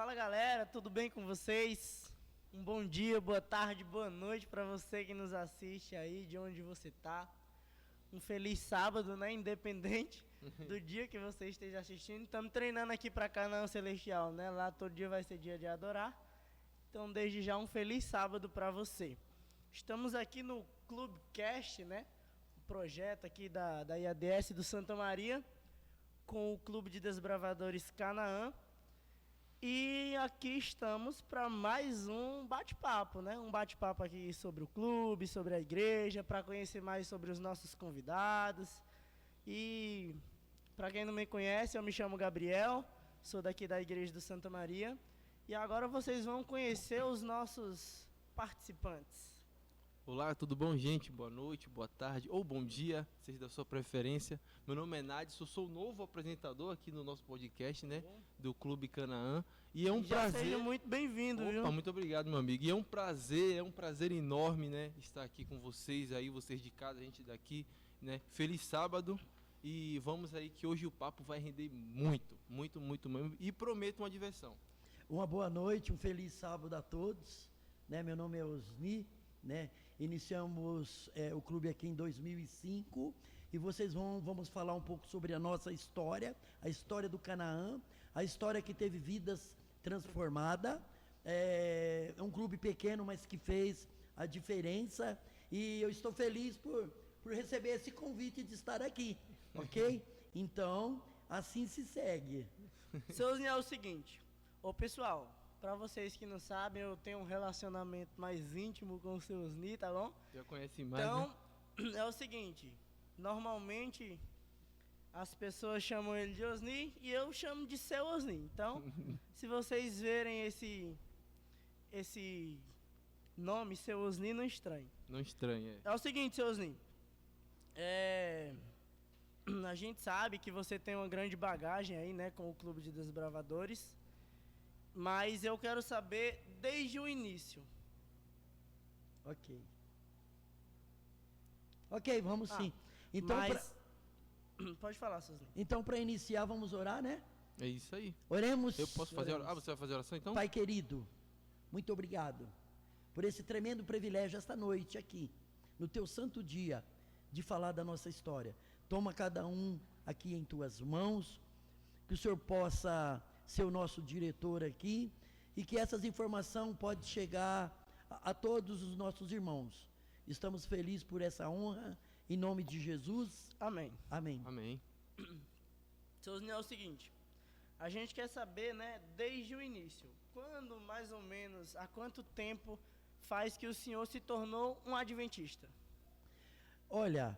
Fala galera, tudo bem com vocês? Um bom dia, boa tarde, boa noite para você que nos assiste aí, de onde você tá. Um feliz sábado, né? Independente do dia que você esteja assistindo. Estamos treinando aqui para Canaã Celestial, né? Lá todo dia vai ser dia de adorar. Então, desde já, um feliz sábado para você. Estamos aqui no Clubecast, né? Um projeto aqui da IADS do Santa Maria, com o Clube de Desbravadores Canaã. E aqui estamos para mais um bate-papo, né? Um bate-papo aqui sobre o clube, sobre a igreja, para conhecer mais sobre os nossos convidados. E para quem não me conhece, eu me chamo Gabriel, sou daqui da Igreja do Santa Maria. E agora vocês vão conhecer os nossos participantes. Olá, tudo bom, gente? Boa noite, boa tarde ou bom dia, seja da sua preferência. Meu nome é Nadson, sou o novo apresentador aqui no nosso podcast, né? Do Clube Canaã. E é um prazer. Seja muito bem-vindo, viu? Muito obrigado, meu amigo. E é um prazer enorme, né? Estar aqui com vocês aí, vocês de casa, a gente daqui, né? Feliz sábado. E vamos aí que hoje o papo vai render muito mesmo. E prometo uma diversão. Uma boa noite, um feliz sábado a todos. Né? Meu nome é Osni. Né? Iniciamos o clube aqui em 2005 e vamos falar um pouco sobre a nossa história, a história do Canaã, a história que teve vidas transformadas. É um clube pequeno, mas que fez a diferença, e eu estou feliz por receber esse convite de estar aqui, ok? Então, assim se segue. Seu Osni, é o seguinte, pessoal, para vocês que não sabem, eu tenho um relacionamento mais íntimo com o seu Osni, tá bom? Já conhece mais, então, né? É o seguinte, normalmente as pessoas chamam ele de Osni e eu chamo de seu Osni. Então, se vocês verem esse nome, seu Osni, não estranhe. Não estranhe, É o seguinte, seu Osni, a gente sabe que você tem uma grande bagagem aí, né, com o Clube de Desbravadores. Mas eu quero saber desde o início. Ok, vamos sim. Então, pode falar, Suzy. Então, para iniciar, vamos orar, né? É isso aí. Oremos. Eu posso fazer oração? Você vai fazer oração então? Pai querido, muito obrigado por esse tremendo privilégio esta noite aqui, no teu santo dia, de falar da nossa história. Toma cada um aqui em tuas mãos, que o Senhor possa ser o nosso diretor aqui, e que essas informações podem chegar a todos os nossos irmãos. Estamos felizes por essa honra, em nome de Jesus. Amém. Amém. Amém. Seu Osni, é o seguinte, a gente quer saber, né, desde o início, quando mais ou menos, há quanto tempo faz que o senhor se tornou um adventista? Olha,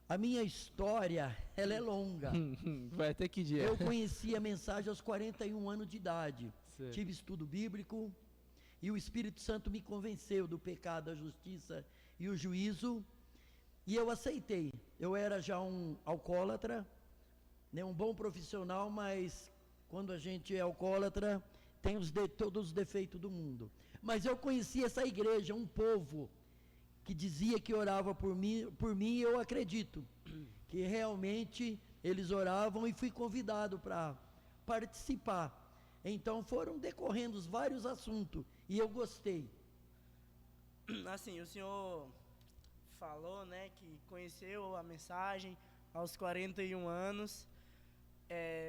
a minha história, ela é longa. Vai até que dia? Eu conheci a mensagem aos 41 anos de idade. Certo. Tive estudo bíblico e o Espírito Santo me convenceu do pecado, a justiça e o juízo. E eu aceitei. Eu era já um alcoólatra, né, um bom profissional, mas quando a gente é alcoólatra, tem todos os defeitos do mundo. Mas eu conheci essa igreja, um povo que dizia que orava por mim, eu acredito que realmente eles oravam, e fui convidado para participar. Então foram decorrendo vários assuntos e eu gostei. Assim, o senhor falou, né, que conheceu a mensagem aos 41 anos,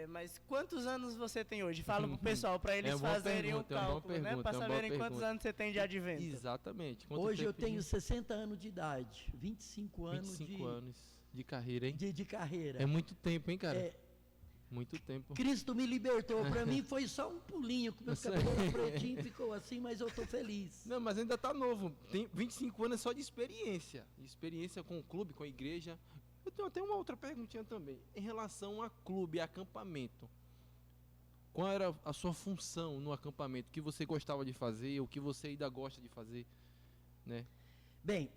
mas quantos anos você tem hoje? Fala pro pessoal, para eles fazerem o cálculo, né, para saberem quantos anos você tem de advento. Exatamente. Hoje eu tenho 60 anos de idade, 25 anos 25 anos de carreira, hein? De carreira. É muito tempo, hein, cara? Muito tempo. Cristo me libertou. Para mim foi só um pulinho, que meu cabelo pretinho ficou assim, mas eu tô feliz. Não, mas ainda tá novo. Tem 25 anos só de experiência. Experiência com o clube, com a igreja. Eu tenho até uma outra perguntinha também. Em relação a clube, acampamento. Qual era a sua função no acampamento? O que você gostava de fazer? O que você ainda gosta de fazer? Né? Bem,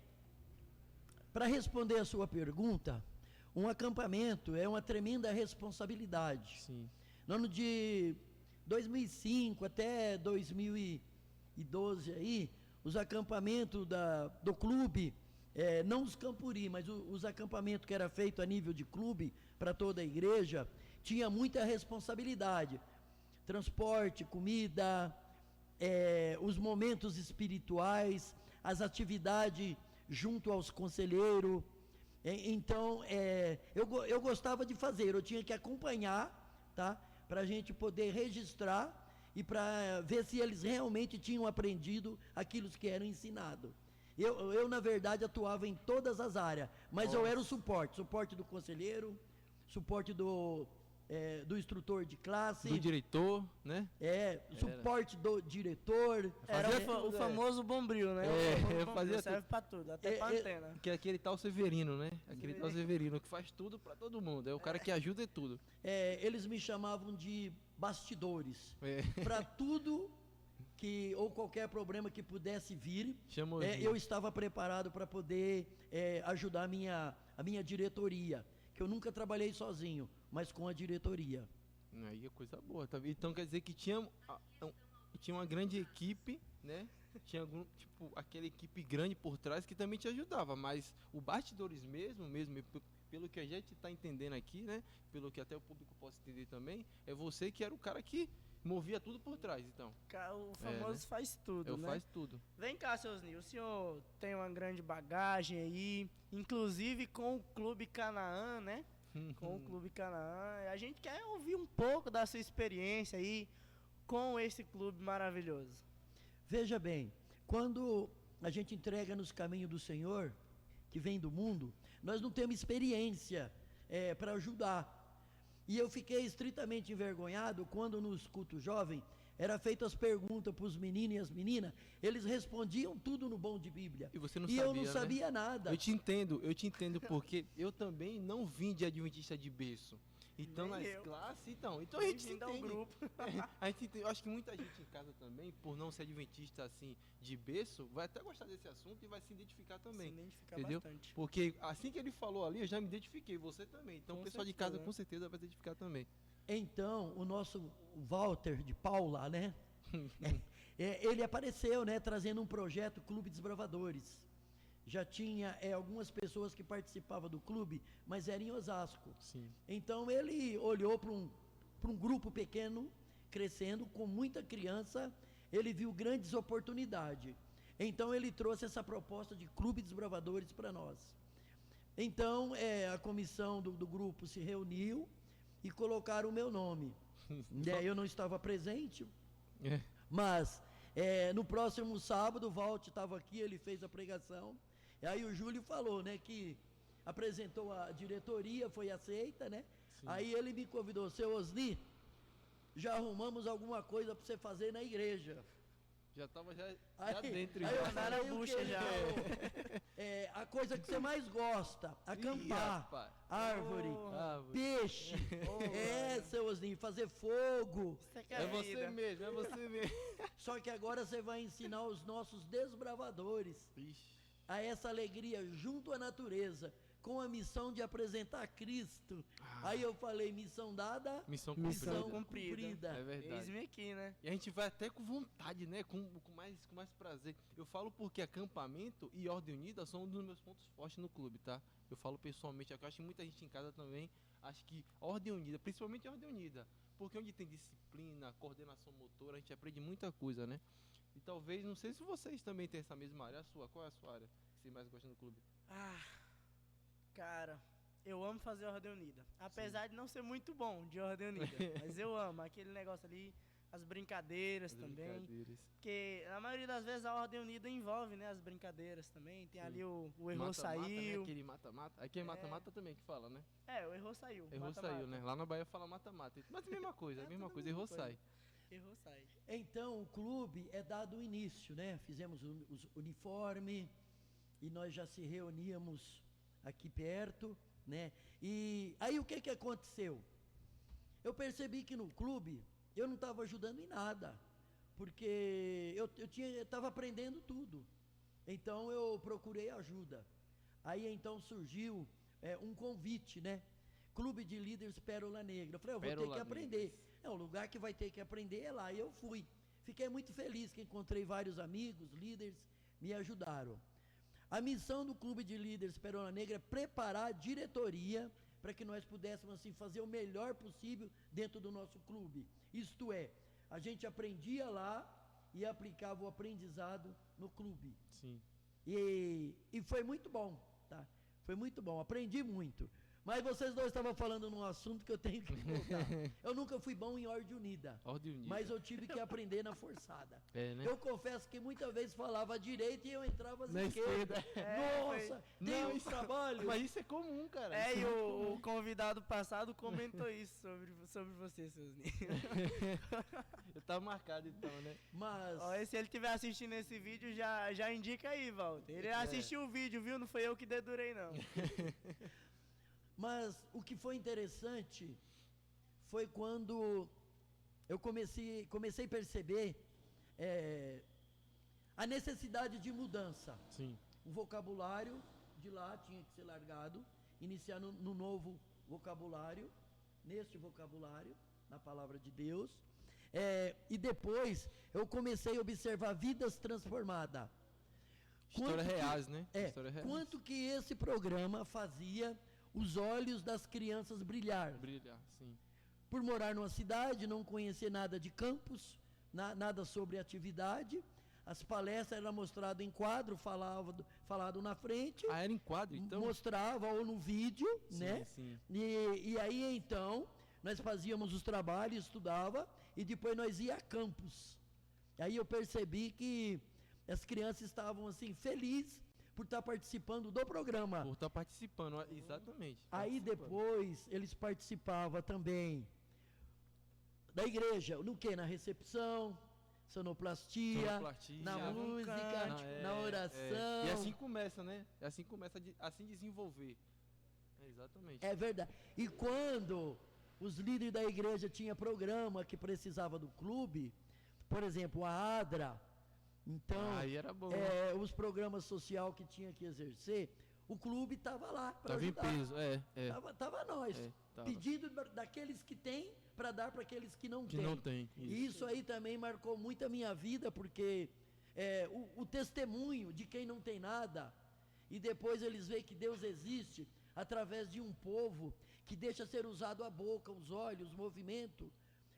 para responder a sua pergunta, um acampamento é uma tremenda responsabilidade. Sim. No ano de 2005 até 2012 aí, os acampamentos do clube, não os Campuri, mas os acampamentos que era feito a nível de clube para toda a igreja, tinha muita responsabilidade. transporte, comida, os momentos espirituais, as atividades junto aos conselheiros. Então, eu gostava de fazer, eu tinha que acompanhar, tá? Para a gente poder registrar e para ver se eles realmente tinham aprendido aquilo que era ensinado. Eu, na verdade, atuava em todas as áreas, mas eu era o suporte do conselheiro, suporte do instrutor de classe. Do diretor, né? Suporte do diretor. Era o famoso bombril, né? Eu fazia serve pra tudo, até pra antena. Que é aquele tal Severino, né? Aquele tal Severino que faz tudo pra todo mundo. É o cara que ajuda em tudo. Eles me chamavam de bastidores. Pra tudo ou qualquer problema que pudesse vir, eu estava preparado para poder ajudar a minha diretoria, que eu nunca trabalhei sozinho, mas com a diretoria. Aí é coisa boa, tá? Então quer dizer que tinha uma grande equipe, né? Tinha aquela equipe grande por trás que também te ajudava, mas o bastidores mesmo, pelo que a gente está entendendo aqui, né? Pelo que até o público possa entender também, é você que era o cara que movia tudo por trás, então. O famoso faz tudo, né? Faz tudo. Vem cá, seu Osni, o senhor tem uma grande bagagem aí, inclusive com o Clube Canaã, né? Com o Clube Canaã. A gente quer ouvir um pouco da sua experiência aí com esse clube maravilhoso. Veja bem, quando a gente entrega nos caminhos do Senhor, que vem do mundo, nós não temos experiência para ajudar. E eu fiquei estritamente envergonhado quando nos cultos jovens era feitas as perguntas para os meninos e as meninas, eles respondiam tudo no bom de Bíblia. E você não sabia, eu não né? sabia nada. Eu te entendo porque eu também não vim de adventista de berço. Então, nas classes, então a gente se entende. Grupo. A gente entende. Eu acho que muita gente em casa também, por não ser adventista assim de berço, vai até gostar desse assunto e vai se identificar também. Se identificar entendeu? Bastante. Porque assim que ele falou ali, eu já me identifiquei, você também. Então, o pessoal de casa com certeza vai se identificar também. Então, o nosso Walter de Paula, né? Ele apareceu, né? Trazendo um projeto Clube Desbravadores. Já tinha algumas pessoas que participavam do clube, mas era em Osasco. Sim. Então ele olhou para um grupo pequeno, crescendo, com muita criança, ele viu grandes oportunidades. Então ele trouxe essa proposta de Clube Desbravadores para nós. Então a comissão do grupo se reuniu e colocaram o meu nome. Eu não estava presente, mas no próximo sábado o Walt estava aqui, ele fez a pregação. E aí o Júlio falou, né, que apresentou a diretoria, foi aceita, né? Sim. Aí ele me convidou, seu Osni, já arrumamos alguma coisa para você fazer na igreja. Já estava já dentro. Aí eu falei, a bucha já. A coisa que você mais gosta, acampar, árvore, peixe, seu Osni, fazer fogo. É você mesmo. Só que agora você vai ensinar os nossos desbravadores a essa alegria junto à natureza, com a missão de apresentar Cristo. Aí eu falei, missão dada, missão cumprida. É verdade. Eis-me aqui, né? E a gente vai até com vontade, né? Com mais prazer. Eu falo porque acampamento e ordem unida são um dos meus pontos fortes no clube, tá? Eu falo pessoalmente, eu acho que muita gente em casa também acha que ordem unida, principalmente ordem unida, porque onde tem disciplina, coordenação motora, a gente aprende muita coisa, né? E talvez, não sei se vocês também têm essa mesma área. Qual é a sua área que você mais gosta no clube? Cara, eu amo fazer ordem unida. Apesar de não ser muito bom de ordem unida. Mas eu amo aquele negócio ali, as brincadeiras também. Porque na maioria das vezes a ordem unida envolve, né, as brincadeiras também. Tem ali o errou, saiu. Né? Aquele mata-mata. Aqui é mata-mata também que fala, né? O errou, saiu. Errou, saiu, né? Lá na Bahia fala mata-mata. Mas é a mesma coisa, errou, sai. Errou, sai. Então, o clube é dado o início, né? Fizemos os uniformes e nós já se reuníamos aqui perto, né? E aí o que aconteceu? Eu percebi que no clube eu não estava ajudando em nada, porque eu estava aprendendo tudo. Então eu procurei ajuda. Aí então surgiu um convite, né? Clube de Líderes Pérola Negra. Eu falei, eu vou ter que aprender. O lugar que vai ter que aprender é lá. E eu fui. Fiquei muito feliz que encontrei vários amigos, líderes, me ajudaram. A missão do Clube de Líderes Pérola Negra é preparar a diretoria para que nós pudéssemos assim fazer o melhor possível dentro do nosso clube. Isto é, a gente aprendia lá e aplicava o aprendizado no clube. Sim. E foi muito bom, tá? Foi muito bom, aprendi muito. Mas vocês dois estavam falando num assunto que eu tenho que voltar. Eu nunca fui bom em ordem unida. Ordem unida. Mas eu tive que aprender na forçada. É, né? Eu confesso que muitas vezes falava à direita e eu entrava à Na esquerda. É, Nossa, tem um trabalho. Mas isso é comum, cara. É, Isso e muito comum. o convidado passado comentou isso sobre você, seus ninhos. Eu tava marcado então, né? Mas Ó, e se ele estiver assistindo esse vídeo, já indica aí, Walter. Ele assistiu o vídeo, viu? Não foi eu que dedurei, não. Mas o que foi interessante foi quando eu comecei a perceber a necessidade de mudança. Sim. O vocabulário de lá tinha que ser largado, iniciar no novo vocabulário, neste vocabulário, na palavra de Deus. E depois eu comecei a observar vidas transformadas. História reais, né? História reais. Quanto que esse programa fazia os olhos das crianças brilhar. Brilhar, sim. Por morar numa cidade, não conhecer nada de campus, nada sobre atividade, as palestras eram mostradas em quadro, falado na frente, Ah, era em quadro, então? mostrava ou no vídeo, Sim, né? sim. E aí então, nós fazíamos os trabalhos, estudava, e depois nós ia a campus. Aí eu percebi que as crianças estavam assim, felizes por estar participando do programa. Por estar participando, exatamente. Aí Participando. depois eles participavam também da igreja, no que? Na recepção, sonoplastia, Sonoplastia, na no música, cântico, na oração. E assim começa, né? Assim começa a se desenvolver. Exatamente. É verdade. E quando os líderes da igreja tinham programa que precisava do clube, por exemplo, a ADRA, então, Aí era bom. os programas social que tinha que exercer, o clube estava lá para Tava em ajudar. peso, Tava nós, tava. pedindo daqueles que têm para dar para aqueles que não Que têm. não tem, E isso. isso aí também marcou muito a minha vida, porque o testemunho de quem não tem nada, e depois eles veem que Deus existe através de um povo que deixa ser usado a boca, os olhos, o movimento,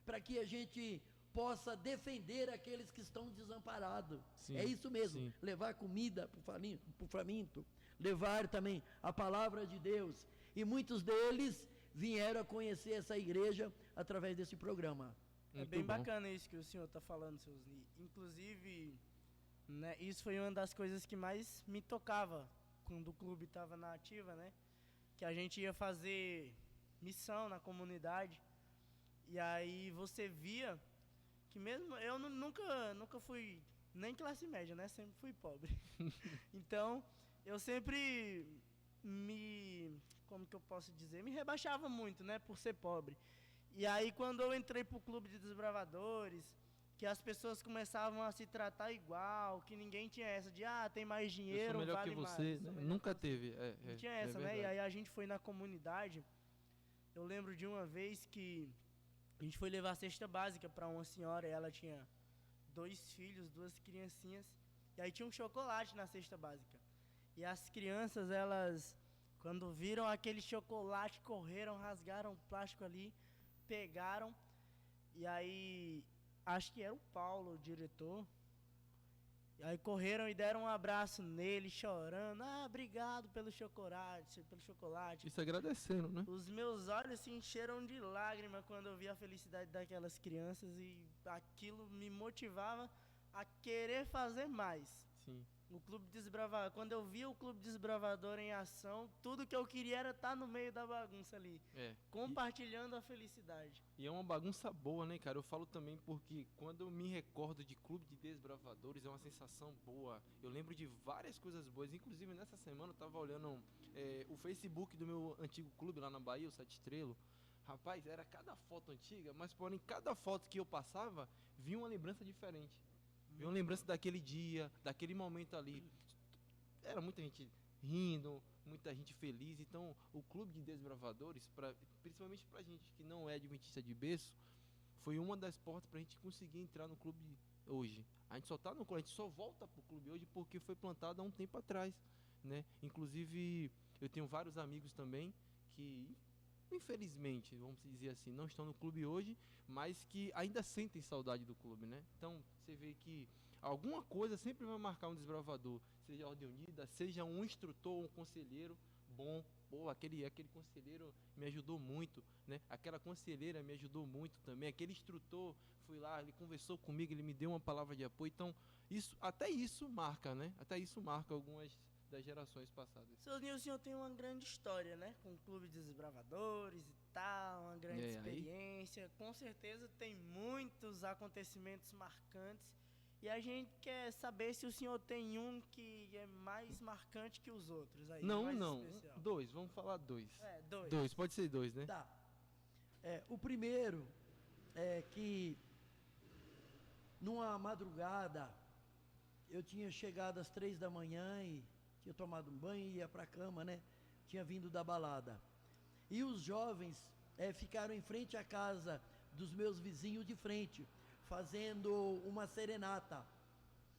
para que a gente possa defender aqueles que estão desamparados. Sim, É isso mesmo, sim. levar comida para o faminto, levar também a palavra de Deus. E muitos deles vieram a conhecer essa igreja através desse programa. É Muito bem bom. bacana isso que o senhor está falando, seus Ni. Inclusive, né, isso foi uma das coisas que mais me tocava quando o clube estava na ativa, né? Que a gente ia fazer missão na comunidade. E aí você via que mesmo eu nunca fui nem classe média, né? Sempre fui pobre. Então, eu sempre como que eu posso dizer? Me rebaixava muito, né? Por ser pobre. E aí, quando eu entrei pro clube de desbravadores, que as pessoas começavam a se tratar igual, que ninguém tinha essa de, tem mais Eu dinheiro, sou melhor vale que você, mais. Eu né? sou melhor Nunca que você. teve. Não tinha essa, né? E aí a gente foi na comunidade. Eu lembro de uma vez que a gente foi levar a cesta básica para uma senhora e ela tinha 2 filhos, 2 criancinhas. E aí tinha um chocolate na cesta básica. E as crianças, elas, quando viram aquele chocolate, correram, rasgaram o plástico ali, pegaram. E aí, acho que era o Paulo, o diretor. E aí correram e deram um abraço nele, chorando. Obrigado pelo chocolate, Isso agradecendo, né? Os meus olhos se encheram de lágrimas quando eu vi a felicidade daquelas crianças e aquilo me motivava a querer fazer mais. Sim. O Clube Desbravador, quando eu via o Clube Desbravador em ação, tudo que eu queria era estar no meio da bagunça ali, compartilhando a felicidade. E é uma bagunça boa, né, cara? Eu falo também porque quando eu me recordo de Clube de Desbravadores, é uma sensação boa. Eu lembro de várias coisas boas. Inclusive, nessa semana eu tava olhando o Facebook do meu antigo clube lá na Bahia, o Sete Estrelo. Rapaz, era cada foto antiga, mas porém, cada foto que eu passava, vinha uma lembrança diferente. Vinha uma lembrança daquele dia, daquele momento ali. Era muita gente rindo, muita gente feliz. Então, o Clube de Desbravadores, principalmente pra gente que não é adventista de berço, foi uma das portas pra gente conseguir entrar no clube hoje. A gente só tá no clube, a gente só volta pro clube hoje porque foi plantado há um tempo atrás, né? Inclusive, eu tenho vários amigos também que infelizmente, vamos dizer assim, não estão no clube hoje, mas que ainda sentem saudade do clube, né? Então, você vê que alguma coisa sempre vai marcar um desbravador, seja a Ordem Unida, seja um instrutor, um conselheiro bom. Pô, aquele conselheiro me ajudou muito, né? Aquela conselheira me ajudou muito também. Aquele instrutor, fui lá, ele conversou comigo, ele me deu uma palavra de apoio. Então, até isso marca, né? Até isso marca algumas das gerações passadas. Seu Nil, o senhor tem uma grande história, né? Com o Clube dos Desbravadores e tal, uma grande experiência. Com certeza tem muitos acontecimentos marcantes. E a gente quer saber se o senhor tem um que é mais marcante que os outros aí. Não, mais não. Especial. Dois, vamos falar dois. Dois. Dois, pode ser dois, né? Tá. O primeiro é que numa madrugada eu tinha chegado às 3 da manhã e tinha tomado um banho e ia para a cama, né? Tinha vindo da balada. E os jovens ficaram em frente à casa dos meus vizinhos de frente, fazendo uma serenata.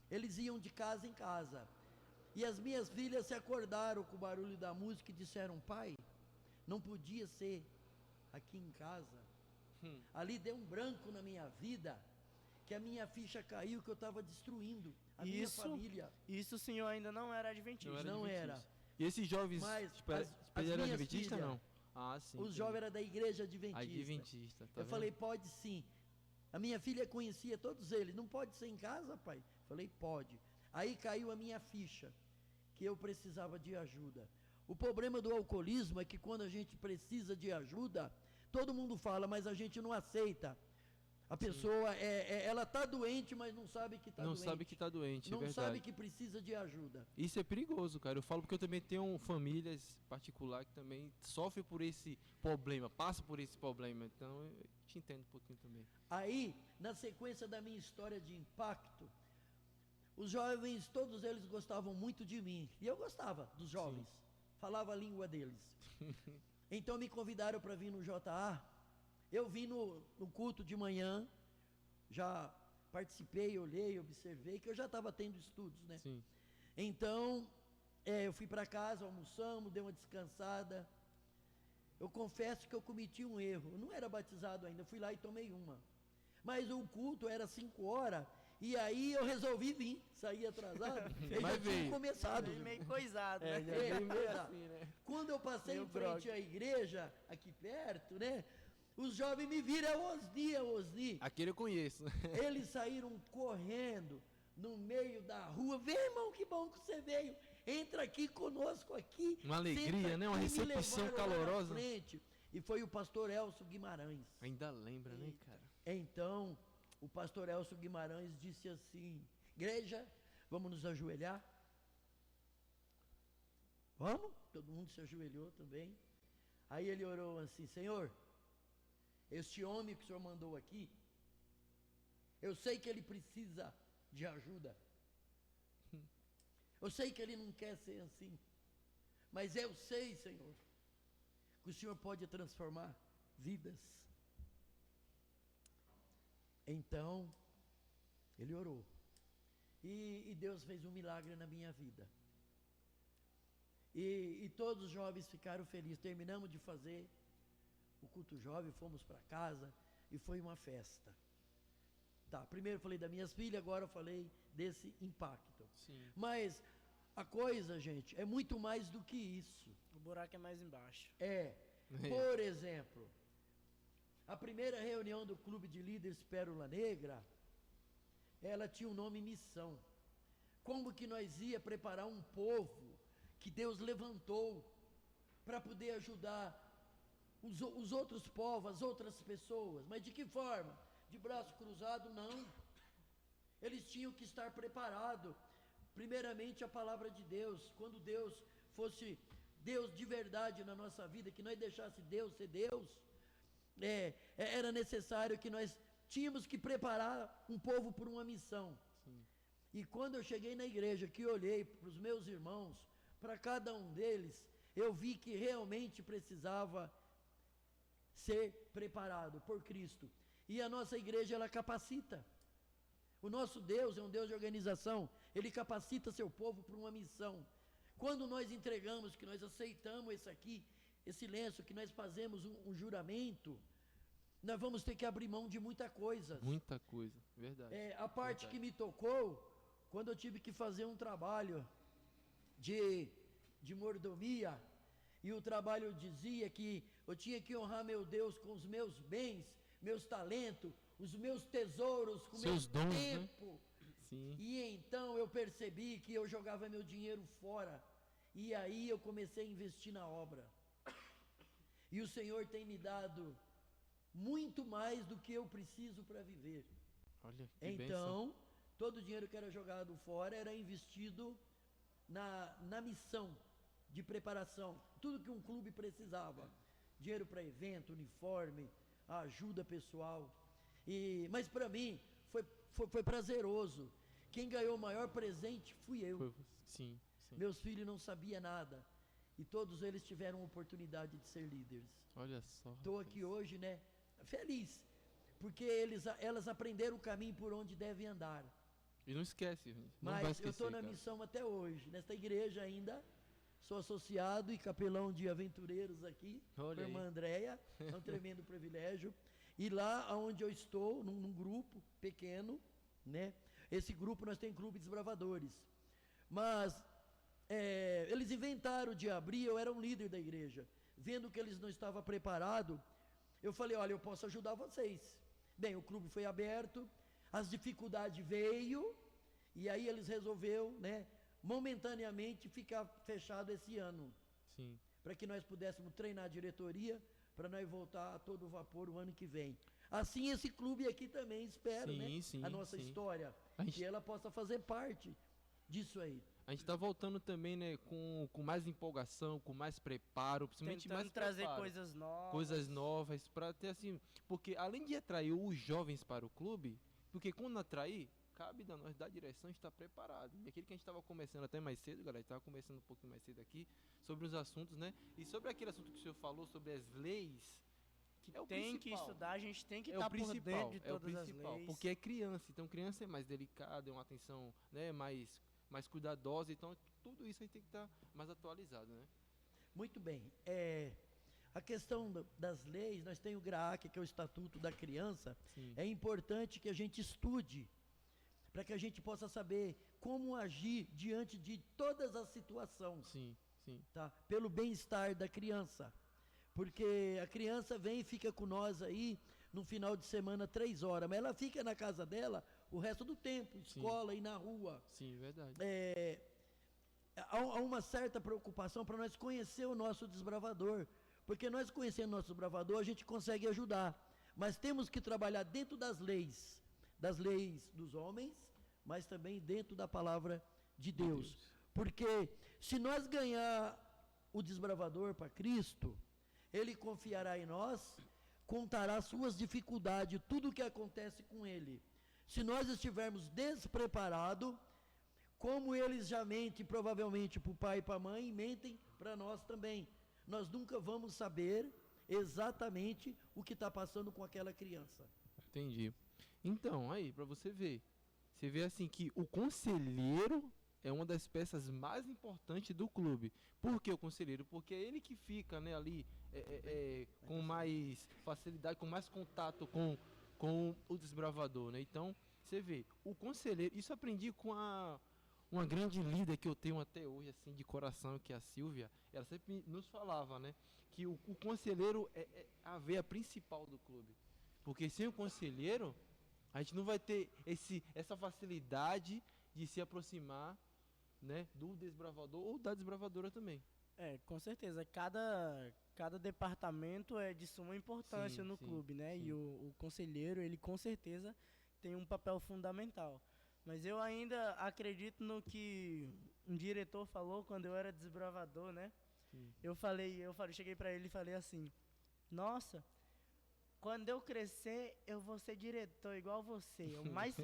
Eles iam de casa em casa. E as minhas filhas se acordaram com o barulho da música e disseram: pai, não podia ser aqui em casa. Ali deu um branco na minha vida, que a minha ficha caiu, que eu estava destruindo a minha família. Isso o senhor ainda não era adventista. Não era. E esses jovens, mas eram adventistas, não? Ah, sim. Os jovens eram da igreja adventista. Adventista, tá eu vendo? falei: pode sim. A minha filha conhecia todos eles. Não pode ser em casa, pai? Falei: pode. Aí caiu a minha ficha, que eu precisava de ajuda. O problema do alcoolismo é que quando a gente precisa de ajuda, todo mundo fala, mas a gente não aceita. A pessoa, ela está doente, mas não sabe que está doente. Não sabe que está doente, não é verdade. sabe que precisa de ajuda. Isso é perigoso, cara. Eu falo porque eu também tenho famílias particulares que também sofrem por esse problema, passam por esse problema. Então, eu te entendo um pouquinho também. Aí, na sequência da minha história de impacto, os jovens, todos eles gostavam muito de mim. E eu gostava dos jovens. Sim. Falava a língua deles. Então, me convidaram para vir no JA. Eu vim no culto de manhã, já participei, olhei, observei, que eu já estava tendo estudos, né? Sim. Então, eu fui para casa, almoçamos, dei uma descansada. Eu confesso que eu cometi um erro. Eu não era batizado ainda, fui lá e tomei uma. Mas o culto era 5 horas, e aí eu resolvi vir, saí atrasado. Eu já tinha começado. Meio coisado, né? Assim, né? Quando eu passei em frente à igreja, aqui perto, né? Os jovens me viram: Osni. Aquele eu conheço. Eles saíram correndo no meio da rua. Vem, irmão, que bom que você veio. Entra aqui conosco aqui. Uma alegria, né? Uma recepção calorosa. E foi o pastor Elcio Guimarães. Ainda lembra, né, cara? Então, o pastor Elcio Guimarães disse assim: igreja, vamos nos ajoelhar? Vamos? Todo mundo se ajoelhou também. Aí ele orou assim: Senhor, este homem que o Senhor mandou aqui, eu sei que ele precisa de ajuda. Eu sei que ele não quer ser assim. Mas eu sei, Senhor, que o Senhor pode transformar vidas. Então, ele orou. E Deus fez um milagre na minha vida. E todos os jovens ficaram felizes. Terminamos de fazer o culto jovem, fomos para casa e foi uma festa. Tá, primeiro eu falei das minhas filhas, agora eu falei desse impacto. Sim. Mas a coisa, gente, é muito mais do que isso. O buraco é mais embaixo. Por exemplo, a primeira reunião do Clube de Líderes Pérola Negra, ela tinha o nome Missão. Como que nós ia preparar um povo que Deus levantou para poder ajudar os outros povos, as outras pessoas. Mas de que forma? De braço cruzado? Não. Eles tinham que estar preparados. Primeiramente a palavra de Deus. Quando Deus fosse Deus de verdade na nossa vida, que nós deixasse Deus ser Deus, era necessário que nós tínhamos que preparar um povo por uma missão. Sim. E quando eu cheguei na igreja, que olhei para os meus irmãos, para cada um deles, eu vi que realmente precisava ser preparado por Cristo. E a nossa igreja, ela capacita. O nosso Deus é um Deus de organização. Ele capacita seu povo para uma missão. Quando nós entregamos, que nós aceitamos esse lenço, que nós fazemos um juramento, nós vamos ter que abrir mão de muita coisa. Muita coisa, verdade. A parte verdade. que me tocou, quando eu tive que fazer um trabalho de mordomia, e o trabalho dizia que eu tinha que honrar meu Deus com os meus bens, meus talentos, os meus tesouros, com o meu Seus dons, tempo. né? Sim. E então eu percebi que eu jogava meu dinheiro fora. E aí eu comecei a investir na obra. E o Senhor tem me dado muito mais do que eu preciso para viver. Olha, que Então, bênção. todo o dinheiro que era jogado fora era investido na missão de preparação. Tudo que um clube precisava. Dinheiro para evento, uniforme, ajuda pessoal. Mas para mim foi prazeroso. Quem ganhou o maior presente fui eu. Sim, sim. Meus filhos não sabiam nada. E todos eles tiveram a oportunidade de ser líderes. Olha só. Estou rapaz. aqui hoje, né, feliz, porque elas aprenderam o caminho por onde devem andar. E não esquece, gente. Não vai Mas esquecer, eu estou na cara. missão até hoje. Nesta igreja ainda, sou associado e capelão de aventureiros aqui, com Olha a irmã aí. Andréia, é um tremendo privilégio. E lá onde eu estou, num grupo pequeno, né, esse grupo nós temos clube desbravadores. Mas eles inventaram de abrir, eu era um líder da igreja. Vendo que eles não estavam preparados, eu falei, olha, eu posso ajudar vocês. Bem, o clube foi aberto, as dificuldades veio, e aí eles resolveram, né, momentaneamente ficar fechado esse ano, Sim. para que nós pudéssemos treinar a diretoria, para nós voltar a todo vapor o ano que vem. Assim esse clube aqui também, espero, Sim, né, sim, a nossa sim. história, A gente- que ela possa fazer parte disso aí. A gente tá voltando também, né, com mais empolgação, com mais preparo, principalmente Tentando mais trazer preparo. coisas novas. Coisas novas, para ter assim, porque além de atrair os jovens para o clube, porque quando atrair, cabe da nós da direção estar preparado. E aquilo que a gente estava conversando até mais cedo, galera, estava conversando um pouquinho mais cedo aqui, sobre os assuntos, né, e sobre aquele assunto que o senhor falou, sobre as leis, que é o Tem que principal. estudar, a gente tem que É estar o por principal, dentro de é o todas as principal, leis. porque é criança, então criança é mais delicada, é uma atenção, né, mais cuidadosa, então tudo isso aí tem que estar mais atualizado, né? Muito bem. A questão das leis, nós temos o GRAAC, que é o Estatuto da Criança. Sim. É importante que a gente estude, para que a gente possa saber como agir diante de todas as situações, Sim, sim. tá? Pelo bem-estar da criança. Porque a criança vem e fica com nós aí, no final de semana, 3 horas, mas ela fica na casa dela o resto do tempo, escola e na rua. Sim, verdade. Há uma certa preocupação para nós conhecer o nosso desbravador, porque nós conhecendo o nosso desbravador, a gente consegue ajudar, mas temos que trabalhar dentro das leis dos homens, mas também dentro da palavra de Deus, porque se nós ganhar o desbravador para Cristo, ele confiará em nós, contará suas dificuldades, tudo o que acontece com ele. Se nós estivermos despreparados, como eles já mentem provavelmente para o pai e para a mãe, mentem para nós também. Nós nunca vamos saber exatamente o que está passando com aquela criança. Entendi. Então, aí, pra você ver. Você vê assim que o conselheiro é uma das peças mais importantes do clube. Por que o conselheiro? Porque é ele que fica, né, ali com mais facilidade, com mais contato com o desbravador, né? Então, você vê, o conselheiro, isso eu aprendi com uma grande líder que eu tenho até hoje, assim, de coração, que é a Silvia. Ela sempre nos falava, né, que o conselheiro é a veia principal do clube. Porque sem o conselheiro, a gente não vai ter essa facilidade de se aproximar, né, do desbravador ou da desbravadora também. Com certeza. Cada departamento é de suma importância Sim, no sim, clube, né? sim. E o conselheiro, ele com certeza tem um papel fundamental. Mas eu ainda acredito no que um diretor falou quando eu era desbravador, né? Sim. Eu cheguei pra ele e falei assim: nossa, quando eu crescer, eu vou ser diretor igual você,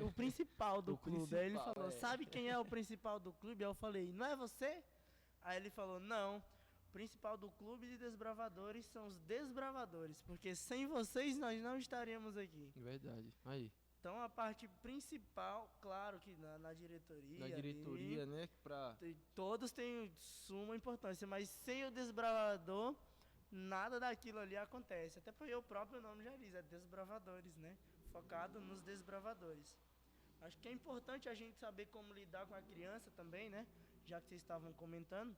o principal do O clube. Aí ele principal, falou: é. sabe quem é o principal do clube? Aí eu falei: não é você? Aí ele falou: não, o principal do clube de desbravadores são os desbravadores, porque sem vocês nós não estaríamos aqui. Verdade. Aí, Então a parte principal, claro que na diretoria. na diretoria, ali, né, pra... todos têm suma importância, mas sem o desbravador nada daquilo ali acontece. Até porque o próprio nome já diz, é desbravadores, né? Focado nos desbravadores. Acho que é importante a gente saber como lidar com a criança também, né? Já que vocês estavam comentando.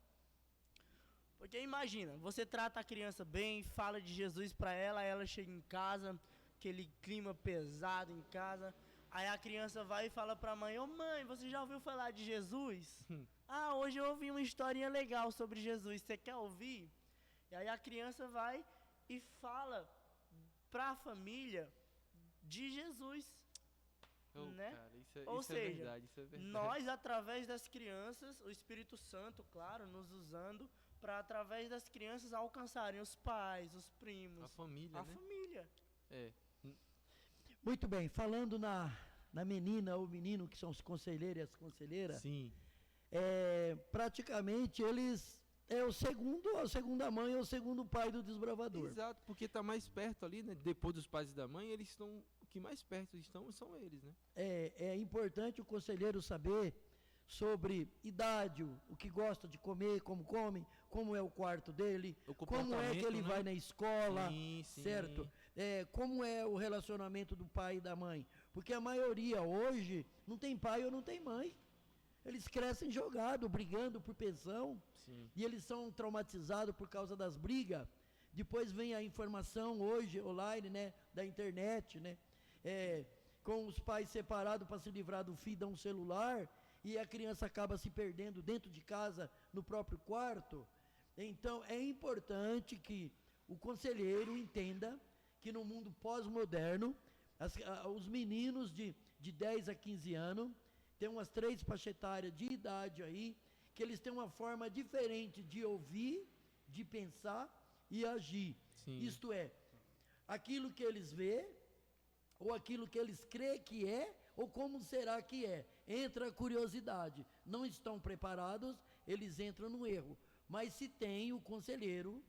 Porque imagina, você trata a criança bem, fala de Jesus pra ela, ela chega em casa, aquele clima pesado em casa. Aí a criança vai e fala pra mãe: ô mãe, você já ouviu falar de Jesus? Ah, hoje eu ouvi uma historinha legal sobre Jesus, você quer ouvir? E aí a criança vai e fala pra família de Jesus. Né? Cara, Ou isso é seja, verdade, isso é verdade. nós, através das crianças, o Espírito Santo, claro, nos usando para, através das crianças, alcançarem os pais, os primos, A família, a né? família. É. Muito bem, falando na menina ou menino, que são os conselheiros e as conselheiras, Sim. praticamente eles é a segunda mãe ou o segundo pai do desbravador. Exato, porque tá mais perto ali, né? Depois dos pais e da mãe, eles estão. O que mais perto estão são eles, né? É importante o conselheiro saber sobre idade, o que gosta de comer, como come, como é o quarto dele, O como é que ele comportamento, né? vai na escola, Sim, sim. certo? Como é o relacionamento do pai e da mãe. Porque a maioria hoje não tem pai ou não tem mãe. Eles crescem jogados, brigando por pensão, Sim. e eles são traumatizados por causa das brigas. Depois vem a informação hoje, online, né, da internet, né? Com os pais separados para se livrar do filho, dá um celular, e a criança acaba se perdendo dentro de casa, no próprio quarto. Então, é importante que o conselheiro entenda que no mundo pós-moderno, os meninos de 10 a 15 anos, tem umas 3 faixas etárias de idade aí, que eles têm uma forma diferente de ouvir, de pensar e agir. Sim. Isto é, aquilo que eles vê, ou aquilo que eles creem que é, ou como será que é. Entra a curiosidade. Não estão preparados, eles entram no erro. Mas se tem o conselheiro,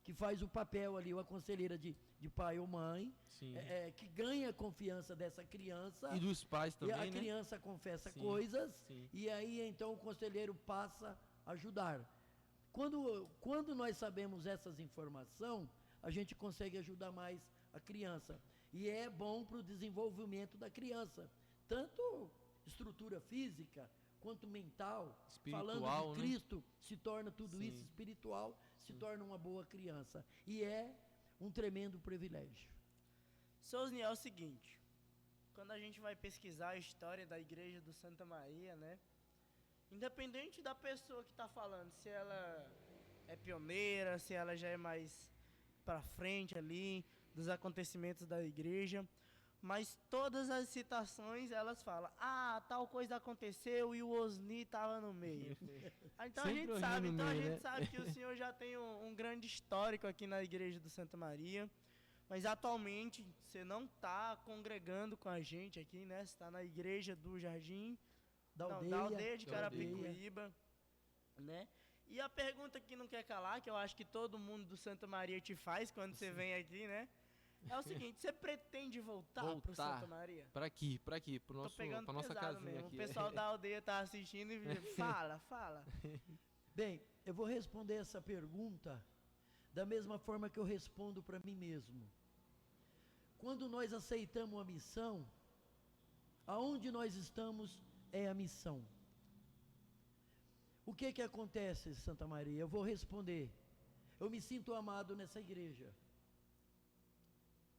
que faz o papel ali, ou a conselheira de pai ou mãe, Sim. que ganha a confiança dessa criança, E dos pais também, e a né? criança confessa Sim, coisas, sim. e aí então o conselheiro passa a ajudar. Quando nós sabemos essas informações, a gente consegue ajudar mais a criança. E é bom para o desenvolvimento da criança, tanto estrutura física quanto mental. Espiritual, Falando de né? Cristo, se torna tudo Sim. isso espiritual, se torna uma boa criança. E é um tremendo privilégio. Seu Osniel, é o seguinte, quando a gente vai pesquisar a história da igreja do Santa Maria, né? Independente da pessoa que está falando, se ela é pioneira, se ela já é mais para frente ali, dos acontecimentos da igreja, mas todas as citações elas falam: ah, tal coisa aconteceu e o Osni estava no meio. Então Sempre o Osni no meio, né? sabe que o senhor já tem um grande histórico aqui na igreja do Santa Maria, mas atualmente você não está congregando com a gente aqui, né? Você está na igreja do Jardim, Da da aldeia de Da aldeia. Carapicuíba, né? E a pergunta que não quer calar, que eu acho que todo mundo do Santa Maria te faz quando você vem aqui, né? É o seguinte, você pretende voltar pro Santa Maria? Pra aqui, pro Tô nosso, pegando pra nossa pesado casinha mesmo. aqui. O pessoal da aldeia tá assistindo e fala. Bem, eu vou responder essa pergunta da mesma forma que eu respondo para mim mesmo. Quando nós aceitamos a missão, aonde nós estamos é a missão. O que acontece, Santa Maria? Eu vou responder. Eu me sinto amado nessa igreja.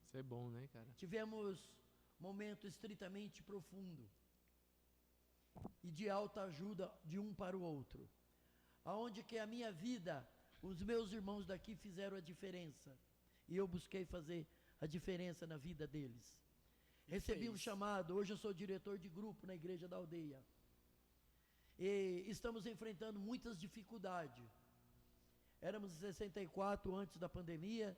Isso é bom, né, cara? Tivemos momento estritamente profundo e de alta ajuda de um para o outro. Aonde que a minha vida, os meus irmãos daqui fizeram a diferença. E eu busquei fazer a diferença na vida deles. Recebi um chamado, hoje eu sou diretor de grupo na igreja da aldeia. E estamos enfrentando muitas dificuldades. Éramos 64 antes da pandemia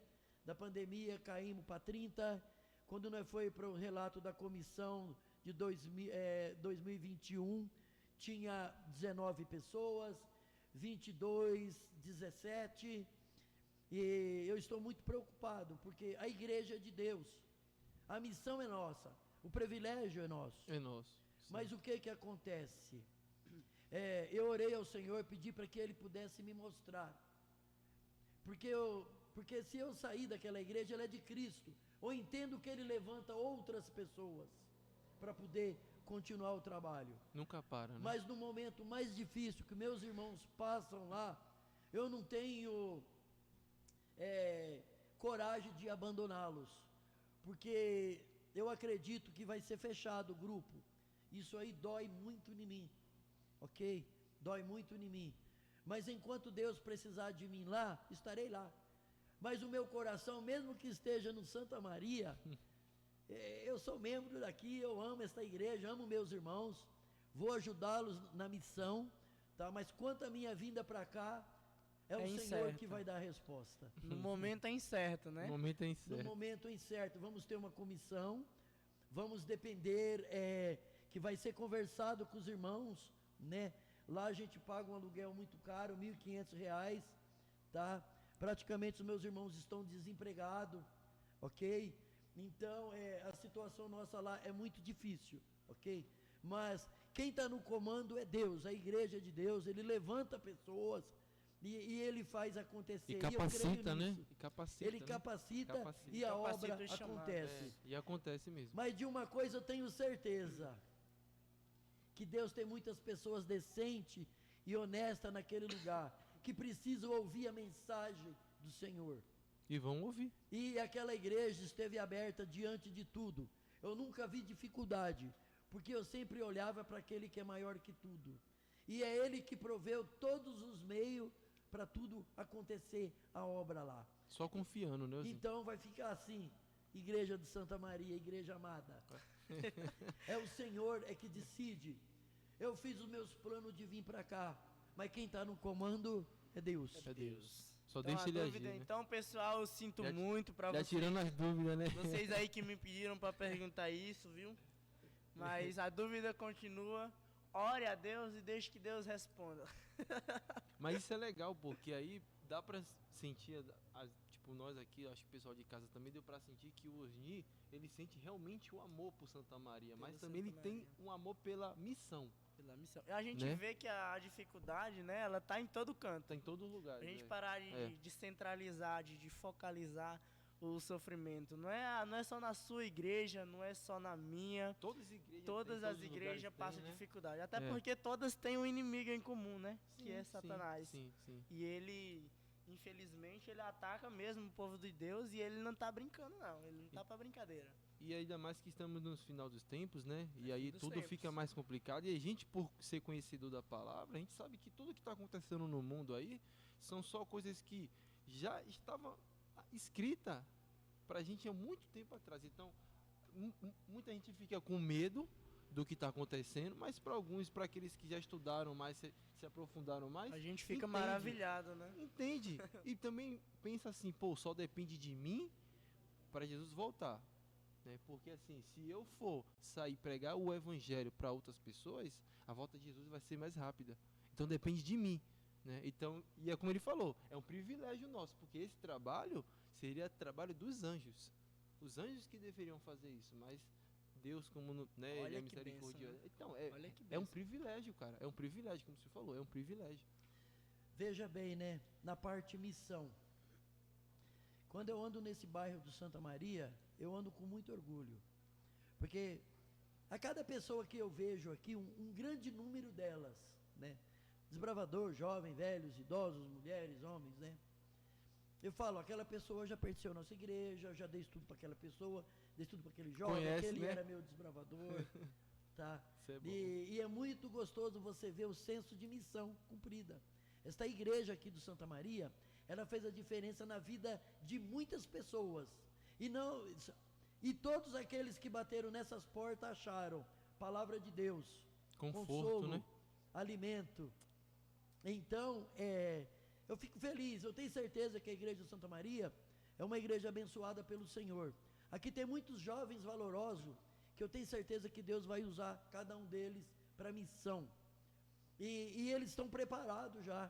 caímos para 30. Quando nós foi para o relato da comissão de 2021, tinha 19 pessoas, 22, 17, e eu estou muito preocupado, porque a igreja é de Deus, a missão é nossa, o privilégio é nosso. É nosso. Sim. Mas o que acontece? Eu orei ao Senhor, pedi para que Ele pudesse me mostrar, porque porque se eu sair daquela igreja, ela é de Cristo. Ou entendo que ele levanta outras pessoas para poder continuar o trabalho. Nunca para, né? Mas no momento mais difícil que meus irmãos passam lá, eu não tenho coragem de abandoná-los, porque eu acredito que vai ser fechado o grupo. Isso aí dói muito em mim, ok? Dói muito em mim. Mas enquanto Deus precisar de mim lá, estarei lá. Mas o meu coração, mesmo que esteja no Santa Maria, eu sou membro daqui, eu amo esta igreja, amo meus irmãos, vou ajudá-los na missão, tá? Mas quanto à minha vinda para cá, é o Senhor que vai dar a resposta. No momento é incerto, né? No momento é incerto. No momento incerto, vamos ter uma comissão, vamos depender, que vai ser conversado com os irmãos, né? Lá a gente paga um aluguel muito caro, R$ 1.500, tá? Praticamente os meus irmãos estão desempregados, ok? Então, a situação nossa lá é muito difícil, ok? Mas quem está no comando é Deus, a igreja é de Deus, Ele levanta pessoas e Ele faz acontecer. E capacita, né? Nisso. E capacita, Ele né? capacita e a obra acontece. E acontece mesmo. Mas de uma coisa eu tenho certeza, que Deus tem muitas pessoas decentes e honestas naquele lugar, que precisam ouvir a mensagem do Senhor. E vão ouvir. E aquela igreja esteve aberta diante de tudo. Eu nunca vi dificuldade, porque eu sempre olhava para aquele que é maior que tudo. E é Ele que proveu todos os meios para tudo acontecer, a obra lá. Só confiando, né? Então vai ficar assim, igreja de Santa Maria, igreja amada. É o Senhor que decide. Eu fiz os meus planos de vir para cá, mas quem está no comando é Deus. É Deus. Só Então, deixa ele dúvida, agir, né? então, pessoal, eu sinto Já- muito pra Já vocês. tirando as dúvidas, né? Vocês aí que me pediram pra perguntar isso, viu? Mas a dúvida continua. Ore a Deus e deixe que Deus responda. Mas isso é legal, porque aí dá pra sentir, tipo, nós aqui, acho que o pessoal de casa também deu pra sentir que o Osni, ele sente realmente o amor por Santa Maria, mas Pelo também ele Santa tem Maria. um amor pela missão. Pela missão. A gente Né? vê que a dificuldade, né, ela tá em todo canto. Tá em todo lugar. A gente né? parar É. de centralizar, de focalizar o sofrimento. Não é só na sua igreja, não é só na minha. Todas as igrejas, Todas tem, as todos os igrejas lugares passam tem, né? dificuldade. Até É. porque todas têm um inimigo em comum, né? Que é Sim, Satanás. Sim, sim. E ele, infelizmente, ele ataca mesmo o povo de Deus e ele não tá brincando, não. Ele não tá pra brincadeira. E ainda mais que estamos no final dos tempos, né? E aí dos tudo tempos. fica mais complicado. E a gente, por ser conhecido da palavra, a gente sabe que tudo que está acontecendo no mundo aí são só coisas que já estavam escritas pra gente há muito tempo atrás. Então, muita gente fica com medo do que está acontecendo, mas para alguns, para aqueles que já estudaram mais, se aprofundaram mais, A gente fica entende. maravilhado, né? Entende? E também pensa assim, pô, só depende de mim para Jesus voltar. Né? Porque assim, se eu for sair pregar o evangelho para outras pessoas, a volta de Jesus vai ser mais rápida. Então depende de mim. Né? Então, e é como ele falou, é um privilégio nosso, porque esse trabalho seria trabalho dos anjos. Os anjos que deveriam fazer isso, mas Deus, como né, Olha ele é que misericordioso. bênção, né? Então, Olha que é um bênção. privilégio, cara. É um privilégio, como você falou, é um privilégio. Veja bem, né? Na parte missão. Quando eu ando nesse bairro do Santa Maria, eu ando com muito orgulho. Porque a cada pessoa que eu vejo aqui, um grande número delas, né? Desbravador, jovem, velhos, idosos, mulheres, homens, né? Eu falo, aquela pessoa já pertenceu à nossa igreja, eu já dei estudo para aquela pessoa, dei estudo para aquele jovem, Conhece, aquele né? era meu desbravador, tá? Isso é bom. E é muito gostoso você ver o senso de missão cumprida. Esta igreja aqui do Santa Maria, ela fez a diferença na vida de muitas pessoas. E todos aqueles que bateram nessas portas acharam palavra de Deus, Conforto, consolo, né? alimento. Então, eu fico feliz, eu tenho certeza que a igreja de Santa Maria é uma igreja abençoada pelo Senhor. Aqui tem muitos jovens valorosos, que eu tenho certeza que Deus vai usar cada um deles para missão. E eles estão preparados já.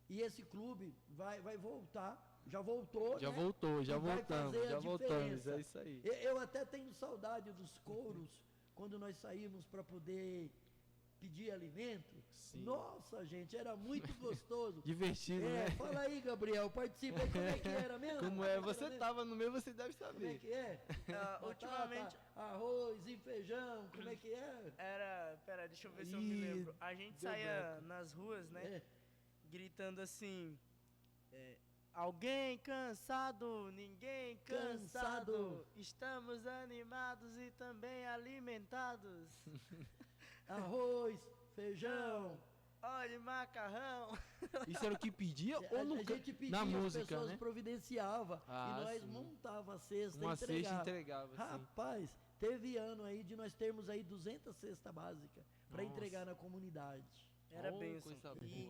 E esse clube vai voltar, já voltou, Já né? voltou, já E vai voltamos, fazer a já voltamos, diferença. é isso aí. Eu até tenho saudade dos couros, quando nós saímos para poder pedir alimento. Sim. Nossa, gente, era muito gostoso. Divertido, né? Fala aí, Gabriel, participa aí, como é que era mesmo? Como é? Você tava no meio, você deve Como é saber. que é? Ultimamente Arroz e feijão, como é que é? pera, deixa eu ver se eu me lembro. A gente deu saía branco. nas ruas, né? É. Gritando assim, alguém cansado, ninguém cansado, Cansado. estamos animados e também alimentados. Arroz, feijão. Olha, macarrão. Isso era o que pedia ou A nunca? gente pedia, Na as música, pessoas né? providenciava Ah, e nós sim. montava a cesta Uma e cesta entregava. entregava, sim. Rapaz, teve ano aí de nós termos aí 200 cestas básicas para Nossa. entregar na comunidade. Era Oh, bênção. coisa E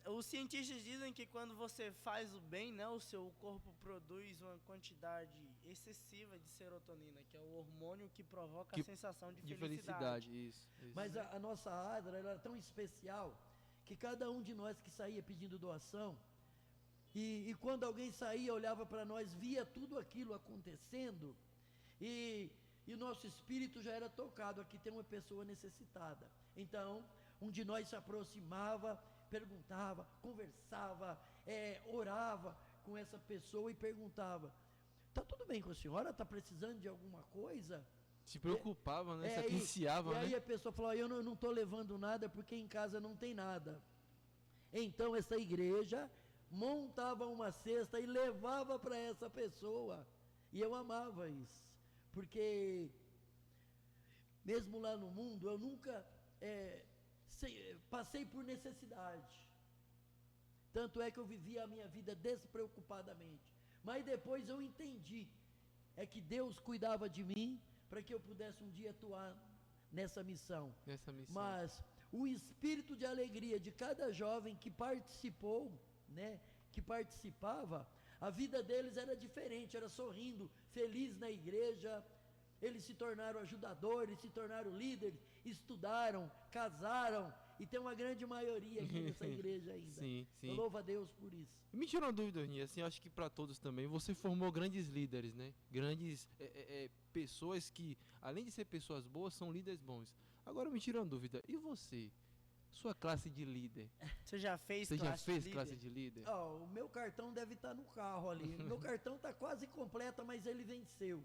boa. os cientistas dizem que quando você faz o bem, né, o seu corpo produz uma quantidade excessiva de serotonina, que é o hormônio que provoca a sensação de De felicidade. felicidade, isso. Mas a nossa Adra ela era tão especial que cada um de nós que saía pedindo doação, e quando alguém saía, olhava para nós, via tudo aquilo acontecendo, e o nosso espírito já era tocado, aqui tem uma pessoa necessitada. Então, um de nós se aproximava, perguntava, conversava, orava com essa pessoa e perguntava, está tudo bem com a senhora? Está precisando de alguma coisa? Se preocupava, né? Se E atenciava, aí né? a pessoa falou, eu não estou levando nada porque em casa não tem nada. Então essa igreja montava uma cesta e levava para essa pessoa. E eu amava isso. Porque mesmo lá no mundo eu nunca passei por necessidade. Tanto é que eu vivia a minha vida despreocupadamente. Mas depois eu entendi que Deus cuidava de mim para que eu pudesse um dia atuar nessa missão. Nessa missão. Mas o espírito de alegria de cada jovem que participou, né, que participava, a vida deles era diferente, era sorrindo, feliz na igreja. Eles se tornaram ajudadores, se tornaram líderes, estudaram, casaram, e tem uma grande maioria aqui nessa igreja ainda. Sim, sim. Eu louvo a Deus por isso. E me tira uma dúvida, Rani, assim, acho que para todos também, você formou grandes líderes, né? Grandes pessoas que, além de ser pessoas boas, são líderes bons. Agora me tira uma dúvida, e você? Sua classe de líder? Você já fez Você já classe fez de classe líder? de líder? O meu cartão deve estar no carro ali. Meu cartão está quase completo, mas ele venceu.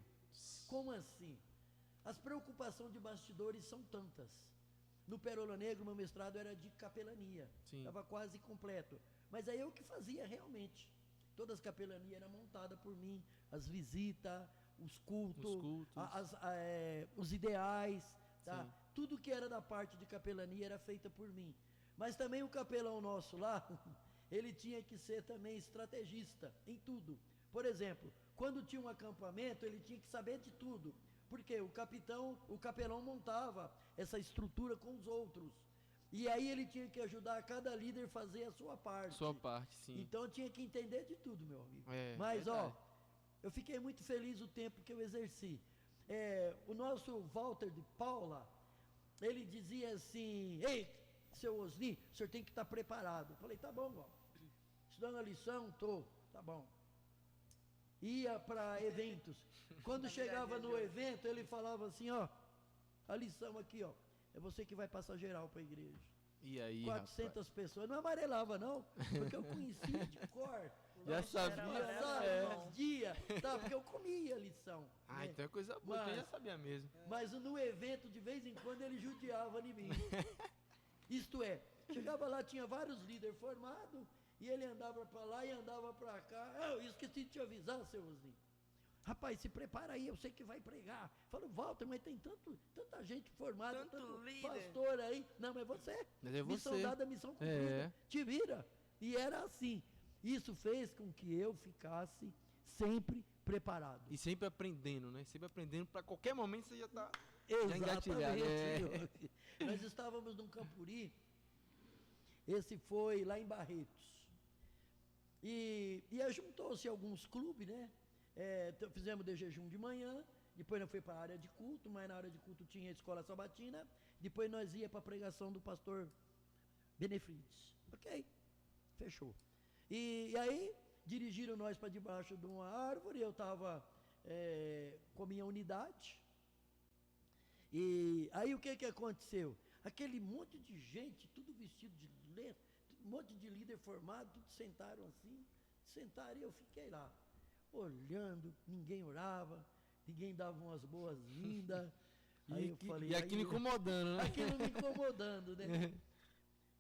Como assim? As preocupações de bastidores são tantas. No Perola Negro, meu mestrado era de capelania. Sim. Estava quase completo. Mas aí eu que fazia realmente. Todas as capelanias eram montadas por mim. As visitas, os cultos, os ideais, tá? Sim. Tudo que era da parte de capelania era feita por mim. Mas também o capelão nosso lá, ele tinha que ser também estrategista em tudo. Por exemplo, quando tinha um acampamento, ele tinha que saber de tudo. Porque o capelão montava essa estrutura com os outros. E aí ele tinha que ajudar cada líder a fazer a sua parte. Sua parte, sim. Então tinha que entender de tudo, meu amigo. Mas, verdade. eu fiquei muito feliz o tempo que eu exerci. O nosso Walter de Paula, ele dizia assim, ei, seu Osni, o senhor tem que estar preparado. Eu falei, tá bom, Walter. Estudando a lição, tá bom. Ia para eventos. Quando chegava no evento, ele falava assim, a lição aqui, é você que vai passar geral para a igreja. E aí, 400 pessoas, não amarelava não, porque eu conhecia de cor. Já Nossa, sabia, sabe, nos dias, tá, porque eu comia a lição. Ah, né? então é coisa boa, Mas- eu já sabia mesmo. Mas no evento, de vez em quando, ele judiava de mim. Isto é, chegava lá, tinha vários líderes formados, e ele andava para lá e andava para cá. Eu esqueci de te avisar, seu Ozinho. Rapaz, se prepara aí, eu sei que vai pregar. Falo, Walter, mas tem tanta gente formada, Tanto líder. pastor aí. Não, mas você. Mas é Missão você. dada, missão cumprida. É. Te vira. E era assim. Isso fez com que eu ficasse sempre preparado. E sempre aprendendo, né? Sempre aprendendo, para qualquer momento você já tá... Exatamente. engatilhado, Nós estávamos num Campuri, esse foi lá em Barretos. E juntou-se alguns clubes, né? Fizemos de jejum de manhã, depois nós fomos para a área de culto, mas na área de culto tinha a escola sabatina, depois nós ia para a pregação do pastor Benefrides. Ok, fechou. E aí, dirigiram nós para debaixo de uma árvore, eu estava com a minha unidade. E aí o que aconteceu? aquele monte de gente, tudo vestido de líder, um monte de líder formado, tudo sentaram assim, sentaram e eu fiquei lá, olhando, ninguém orava, ninguém dava umas boas-vindas. Aí eu falei, e aquilo incomodando, né? Aquilo me incomodando, né?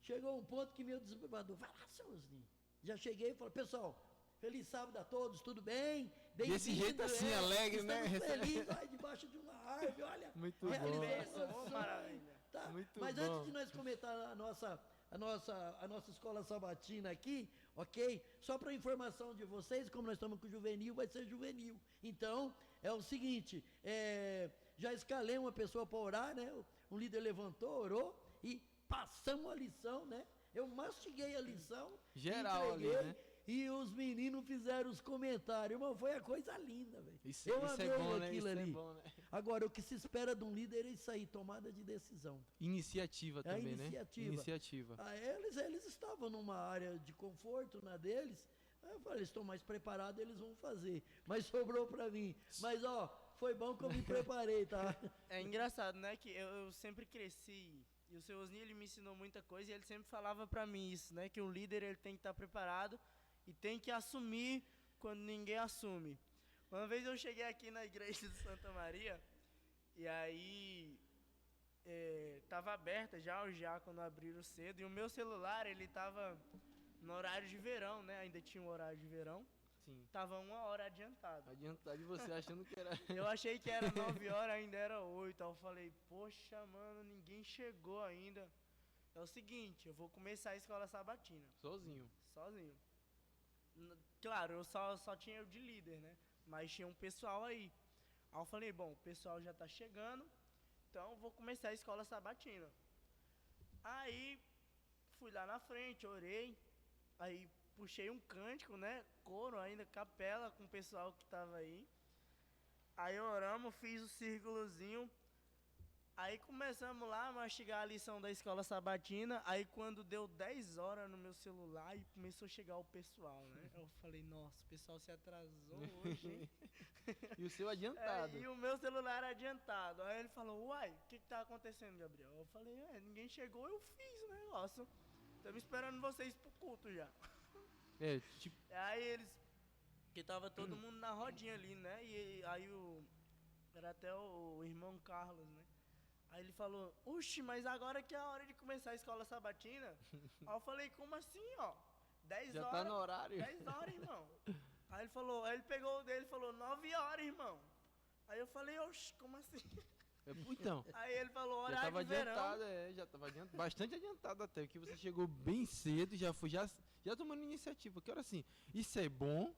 Chegou um ponto que meu desbravador, vai lá, seu Osni. Já cheguei e falei, pessoal, feliz sábado a todos, tudo bem? Desse jeito assim, alegre, né? Feliz, vai debaixo de uma árvore, olha. Muito realizei bom. seu Maravilha. Tá? Muito Mas bom. antes de nós comentar a nossa escola sabatina aqui, ok? Só para informação de vocês, como nós estamos com o juvenil, vai ser juvenil. Então, é o seguinte, já escalei uma pessoa para orar, né? Um líder levantou, orou e passamos a lição, né? Eu mastiguei a lição, Geral ali, entreguei, né? E os meninos fizeram os comentários. Irmão, foi a coisa linda, velho. Isso Eu é amei bom, né? aquilo Isso ali. é bom, né? Agora, o que se espera de um líder é isso aí, tomada de decisão. Iniciativa É a também, iniciativa. né? Iniciativa. Eles estavam numa área de conforto na deles. Aí eu falei, eles estão mais preparados, eles vão fazer. Mas sobrou para mim. Mas, ó, foi bom que eu me preparei, tá? É engraçado, né? Que eu sempre cresci. E o seu Osni, ele me ensinou muita coisa e ele sempre falava pra mim isso, né? Que um líder, ele tem que estar preparado e tem que assumir quando ninguém assume. Uma vez eu cheguei aqui na igreja de Santa Maria e aí tava aberta já o quando abriram cedo e o meu celular, ele tava no horário de verão, né? Ainda tinha um horário de verão. Sim. Tava 1 hora adiantado. Adiantado de você achando que era... Eu achei que era 9 horas, ainda era 8. Aí eu falei, poxa, mano, ninguém chegou ainda. É o seguinte, eu vou começar a escola sabatina. Sozinho. Sozinho. Claro, eu só tinha eu de líder, né? Mas tinha um pessoal aí. Aí eu falei, bom, o pessoal já tá chegando, então eu vou começar a escola sabatina. Aí, fui lá na frente, orei. Aí, puxei um cântico, né? Coro ainda, capela com o pessoal que tava aí. Aí oramos, fiz o círculozinho. Aí começamos lá a mastigar a lição da escola sabatina. Aí quando deu 10 horas no meu celular e começou a chegar o pessoal, né? Eu falei, nossa, o pessoal se atrasou hoje, hein? E o seu adiantado. E o meu celular adiantado. Aí ele falou, uai, o que tá acontecendo, Gabriel? Eu falei, ninguém chegou, eu fiz o negócio. Estamos esperando vocês pro culto já. Tipo... Aí eles, que tava todo mundo na rodinha ali, né? E aí era até o irmão Carlos, né? Aí ele falou, oxe, mas agora que é a hora de começar a escola sabatina? Aí eu falei, como assim, ó? 10 Já horas. tá no horário? 10 horas, irmão. Aí ele falou, aí ele pegou o dele e falou, 9 horas, irmão. Aí eu falei, oxe, como assim? Então, Aí ele falou, já horário tava de verão. adiantado, já tava adiantado, bastante adiantado até, que você chegou bem cedo e já tomando iniciativa. Que era assim, isso é bom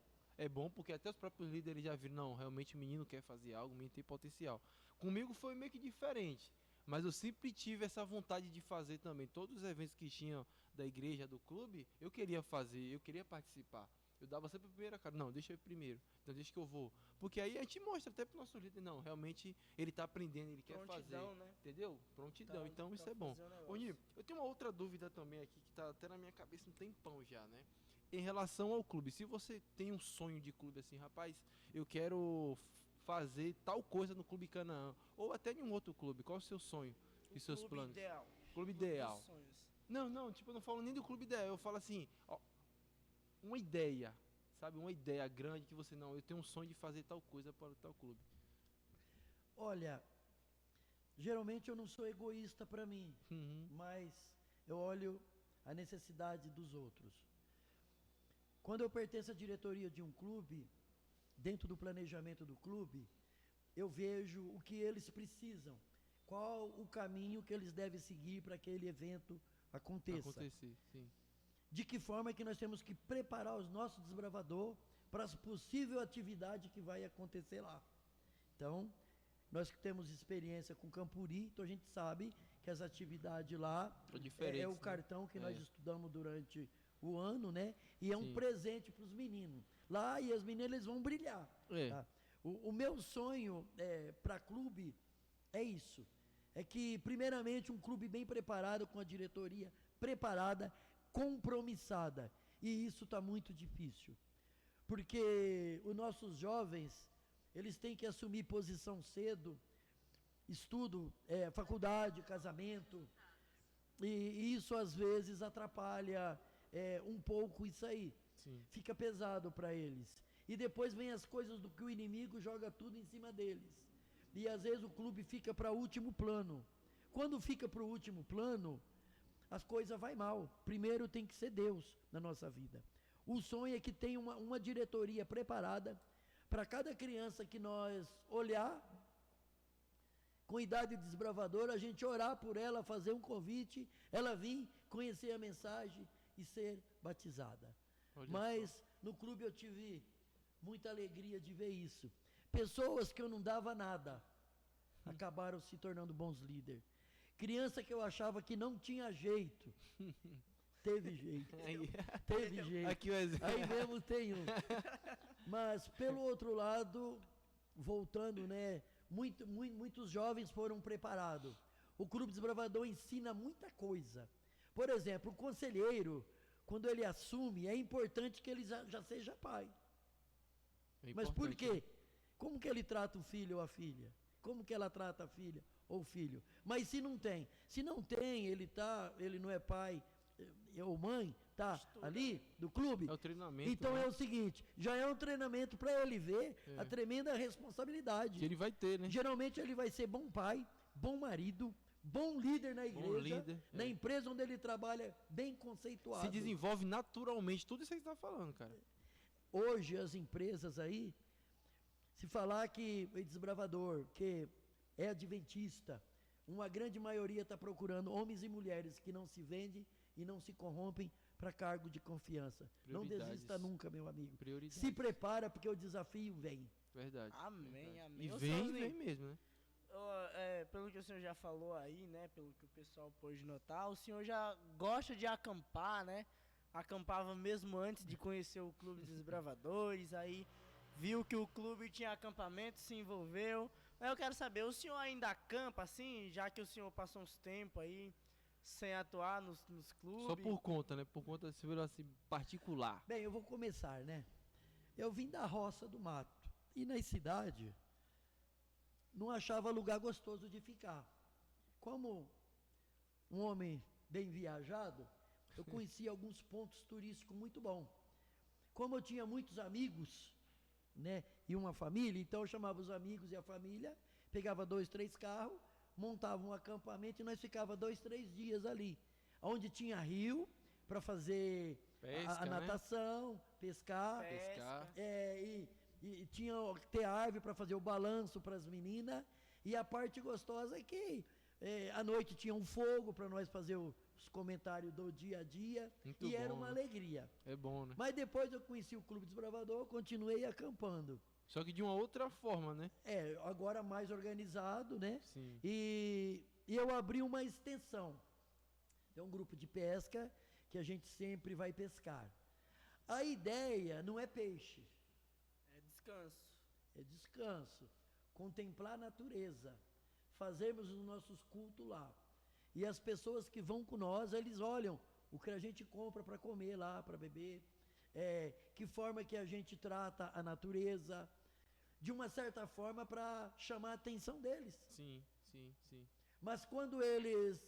porque até os próprios líderes já viram, não, realmente o menino quer fazer algo, o menino tem potencial. Comigo foi meio que diferente, mas eu sempre tive essa vontade de fazer também. Todos os eventos que tinham da igreja, do clube, eu queria fazer, eu queria participar. Eu dava sempre a primeira cara, não, deixa eu ir primeiro, então deixa que eu vou. Porque aí a gente mostra até pro nosso líder, não, realmente ele tá aprendendo, ele quer fazer. Né? Entendeu? Prontidão, Tá, então isso é bom. Ô Nil, eu tenho uma outra dúvida também aqui, que tá até na minha cabeça um tempão já, né? Em relação ao clube, se você tem um sonho de clube assim, rapaz, eu quero fazer tal coisa no Clube Canaã, ou até em um outro clube, qual é o seu sonho e seus planos? Ideal. Clube ideal. Dos sonhos. Não, tipo, eu não falo nem do clube ideal, eu falo assim, ó, uma ideia, sabe? Uma ideia grande que você, não, eu tenho um sonho de fazer tal coisa para tal clube. Olha, geralmente eu não sou egoísta para mim, mas eu olho a necessidade dos outros. Quando eu pertenço à diretoria de um clube, dentro do planejamento do clube, eu vejo o que eles precisam, qual o caminho que eles devem seguir para que aquele evento aconteça. Acontecer, sim. De que forma que nós temos que preparar os nossos desbravadores para a possível atividade que vai acontecer lá. Então, nós que temos experiência com Campuri, então a gente sabe que as atividades lá é o cartão que nós estudamos durante o ano, né? E é um presente para os meninos. Lá e as meninas eles vão brilhar. Tá? O meu sonho para clube é isso. É que, primeiramente, um clube bem preparado, com a diretoria preparada, compromissada. E isso está muito difícil. Porque os nossos jovens, eles têm que assumir posição cedo, estudo, faculdade, casamento, e isso às vezes atrapalha um pouco isso aí. Sim. Fica pesado para eles. E depois vem as coisas do que o inimigo joga tudo em cima deles. E às vezes o clube fica para último plano. Quando fica para o último plano, as coisas vai mal. Primeiro tem que ser Deus na nossa vida. O sonho é que tenha uma diretoria preparada para cada criança que nós olhar com idade desbravadora, a gente orar por ela, fazer um convite, ela vir conhecer a mensagem e ser batizada. Olha Mas só. no clube eu tive muita alegria de ver isso. Pessoas que eu não dava nada acabaram se tornando bons líderes. Criança que eu achava que não tinha jeito, teve jeito. Aí, Teve jeito. aqui o exemplo. Aí mesmo tem um. Mas pelo outro lado, voltando, né? Muitos jovens foram preparados. O Clube Desbravador ensina muita coisa. Por exemplo, o conselheiro, quando ele assume, é importante que ele já seja pai. É Mas por importante, né? quê? Como que ele trata o filho ou a filha? Como que ela trata a filha ou o filho? Mas se não tem, ele não é pai ou mãe, tá ali do clube. É o treinamento. Então né? é o seguinte, já é um treinamento para ele ver a tremenda responsabilidade. Que ele vai ter, né? Geralmente ele vai ser bom pai, bom marido, bom líder na igreja, líder, na empresa onde ele trabalha, bem conceituado. Se desenvolve naturalmente tudo isso aí que você está falando, cara. Hoje as empresas aí, se falar que é desbravador, que é adventista, uma grande maioria está procurando homens e mulheres que não se vendem e não se corrompem para cargo de confiança. Não desista nunca, meu amigo. Se prepara porque o desafio vem. Verdade. Amém, verdade. amém. E Ô, vem Sozinho, mesmo, né? pelo que o senhor já falou aí, né, pelo que o pessoal pôde notar, o senhor já gosta de acampar, né? Acampava mesmo antes de conhecer o Clube dos Desbravadores, aí viu que o clube tinha acampamento, se envolveu. Mas eu quero saber, o senhor ainda acampa assim, já que o senhor passou uns tempos aí sem atuar nos clubes? Só por conta, né? Por conta de ser assim, particular. Bem, eu vou começar, né? Eu vim da roça do mato e nas cidades não achava lugar gostoso de ficar. Como um homem bem viajado, eu conhecia alguns pontos turísticos muito bons. Como eu tinha muitos amigos, né, e uma família, então eu chamava os amigos e a família, pegava 2, 3 carros, montava um acampamento e nós ficava 2, 3 dias ali, onde tinha rio para fazer Pesca, a natação, né? pescar, e tinha ter árvore para fazer o balanço para as meninas, e a parte gostosa é que à noite tinha um fogo para nós fazer os comentários do dia a dia, Muito e bom, era uma né? alegria. É bom, né? Mas depois eu conheci o Clube Desbravador, continuei acampando. Só que de uma outra forma, né? Agora mais organizado, né? Sim. E eu abri uma extensão. É um grupo de pesca que a gente sempre vai pescar. A ideia não é peixe, É descanso. é descanso, contemplar a natureza, fazermos os nossos cultos lá. E as pessoas que vão com nós, eles olham o que a gente compra para comer lá, para beber, que forma que a gente trata a natureza, de uma certa forma para chamar a atenção deles. Sim, sim, sim. Mas quando eles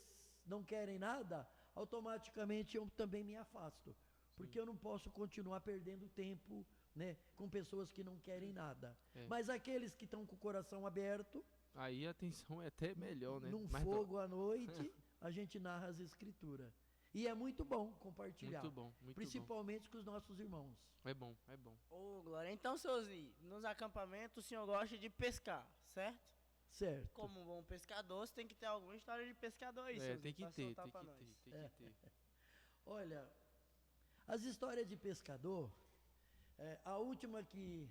não querem nada, automaticamente eu também me afasto, porque eu não posso continuar perdendo tempo, né, com pessoas que não querem nada. Mas aqueles que estão com o coração aberto, aí a atenção é até melhor, né? num Mas fogo à noite, a gente narra as escrituras. E é muito bom compartilhar, muito bom, muito principalmente com os nossos irmãos. bom. É bom, é bom. Ô, Glória, então, Sozinho, nos acampamentos o senhor gosta de pescar, certo? Certo. Como um bom pescador, você tem que ter alguma história de pescador aí, Sozinho, Tem que pra ter, soltar tem pra que nós. ter, tem que ter. Olha, as histórias de pescador, a última que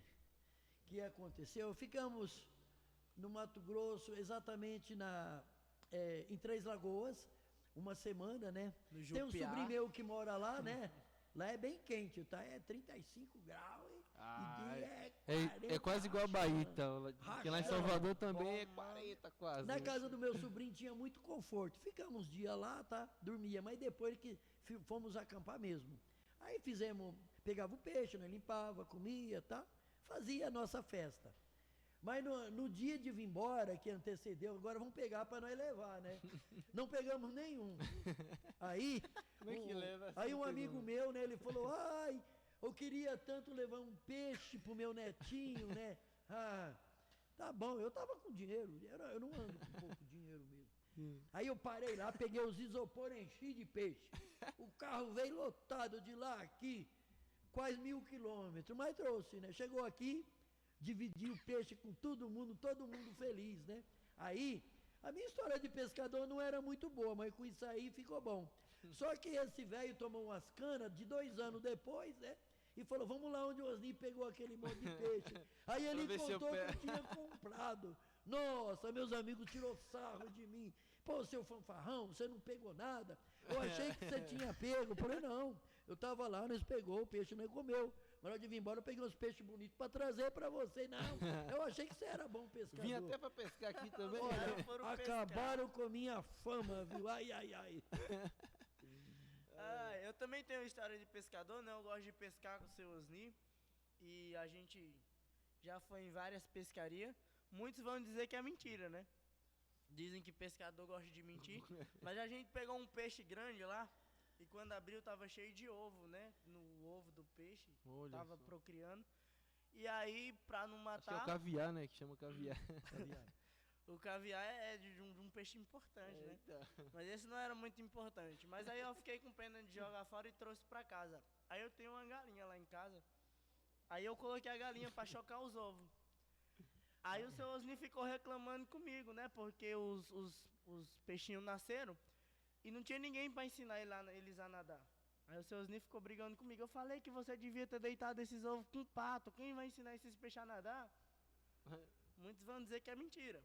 aconteceu, ficamos no Mato Grosso, exatamente em Três Lagoas, uma semana, né? No Tem um Jupiá. sobrinho meu que mora lá, né? Lá é bem quente, tá? É 35 graus Ah, e dia é 40 É quase igual a Bahia, então. Porque lá em rachando. Salvador também é Bom, 40 quase. Na né? casa do meu sobrinho tinha muito conforto. Ficamos uns dias lá, tá? Dormia, mas depois que fomos acampar mesmo. Aí pegava o peixe, né? Limpava, comia, tá? Fazia a nossa festa. Mas no dia de vir embora, que antecedeu, agora vamos pegar para nós levar, né? Não pegamos nenhum. Aí, Como é que leva aí assim, um amigo pegando? meu, né, ele falou, ai, eu queria tanto levar um peixe pro meu netinho, né? Ah, tá bom, eu tava com dinheiro, eu não ando com pouco dinheiro mesmo. Aí eu parei lá, peguei os isopor, enchi de peixe. O carro veio lotado de lá aqui, quase 1.000 quilômetros, mas trouxe, né? Chegou aqui, dividi o peixe com todo mundo feliz, né? Aí, a minha história de pescador não era muito boa, mas com isso aí ficou bom. Só que esse velho tomou umas canas de 2 anos depois, né? E falou, vamos lá onde o Osni pegou aquele monte de peixe. Aí ele Pra ver se eu contou que pego. eu tinha comprado. Nossa, meus amigos tirou sarro de mim. Pô, seu fanfarrão, você não pegou nada. Eu achei que você tinha pego. Eu falei, não, eu tava lá, nós pegou, o peixe não comeu. Mas na hora de vir embora, eu peguei uns peixes bonitos para trazer para você. Não, eu achei que você era bom pescador. Vim até pra pescar aqui também. Olha, foram acabaram com a minha fama, viu? Ai, ai, ai. Ah, eu também tenho história de pescador, né? Eu gosto de pescar com o seu Osni. E a gente já foi em várias pescarias. Muitos vão dizer que é mentira, né? Dizem que pescador gosta de mentir. Mas a gente pegou um peixe grande lá. E quando abriu tava cheio de ovo, né? No ovo do peixe. Olha Tava só. procriando. E aí, pra não Acho que é o matar, caviar, né? Que chama caviar. o caviar é de um peixe importante, né? Eita. Mas esse não era muito importante. Mas aí eu fiquei com pena de jogar fora e trouxe pra casa. Aí eu tenho uma galinha lá em casa. Aí eu coloquei a galinha pra chocar os ovos. Aí o seu Osni ficou reclamando comigo, né? Porque os peixinhos nasceram e não tinha ninguém pra ensinar eles a nadar. Aí o seu Osni ficou brigando comigo. Eu falei que você devia ter deitado esses ovos com pato. Quem vai ensinar esses peixes a nadar? Muitos vão dizer que é mentira.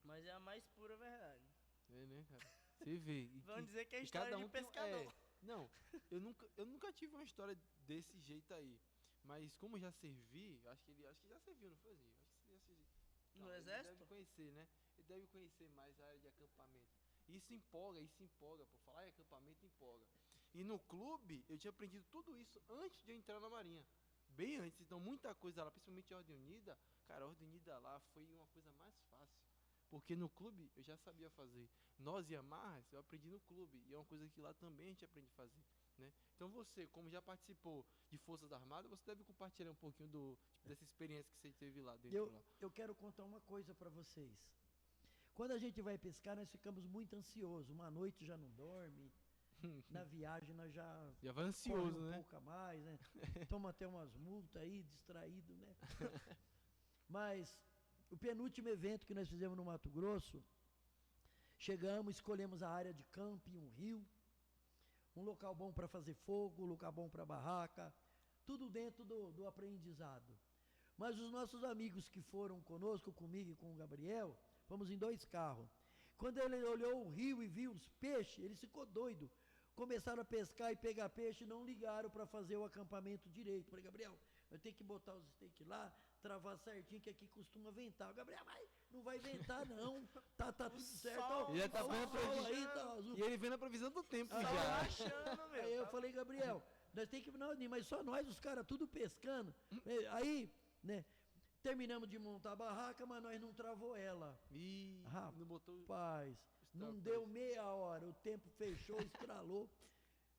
Mas é a mais pura verdade. É, né, cara? Você vê. E Vão dizer que é e história cada de um tem pescador. não, eu nunca tive uma história desse jeito aí. Mas como já servi, acho que já serviu, não foi assim? Acho que já serviu. No Ele exército? deve conhecer, né? Ele deve conhecer mais a área de acampamento. Isso empolga, por falar em acampamento empolga. E no clube, eu tinha aprendido tudo isso antes de eu entrar na Marinha. Bem antes, então muita coisa lá, principalmente a Ordem Unida, cara, a Ordem Unida lá foi uma coisa mais fácil. Porque no clube eu já sabia fazer. Nós e amarras eu aprendi no clube. E é uma coisa que lá também a gente aprende a fazer. Né? Então você, como já participou de Forças Armadas, você deve compartilhar um pouquinho dessa experiência que você teve lá dentro. Lá. Eu quero contar uma coisa para vocês. Quando a gente vai pescar, nós ficamos muito ansiosos. Uma noite já não dorme. Na viagem nós já Já vai ansioso, corre um né? pouco a mais, né? Toma até umas multas aí, distraído, né? Mas o penúltimo evento que nós fizemos no Mato Grosso, chegamos, escolhemos a área de camping, um rio, um local bom para fazer fogo, um local bom para barraca, tudo dentro do aprendizado. Mas os nossos amigos que foram conosco, comigo e com o Gabriel, fomos em 2 carros. Quando ele olhou o rio e viu os peixes, ele ficou doido. Começaram a pescar e pegar peixe e não ligaram para fazer o acampamento direito. Falei, Gabriel, eu tenho que botar os steaks lá, travar certinho, que aqui costuma ventar. O Gabriel, mas não vai ventar não, tá tudo certo. sol, ó, Ele já tá ó, vendo a o sol previsão. aí, tá azul. E ele vendo a previsão do tempo Ah, Só já. achando, meu. Aí eu falei, Gabriel, nós temos que. Não, mas só nós, os caras, tudo pescando. Aí, né, terminamos de montar a barraca, mas nós não travou ela. Ih, Rapaz, não botou. não Rapaz. deu meia hora, o tempo fechou, estralou.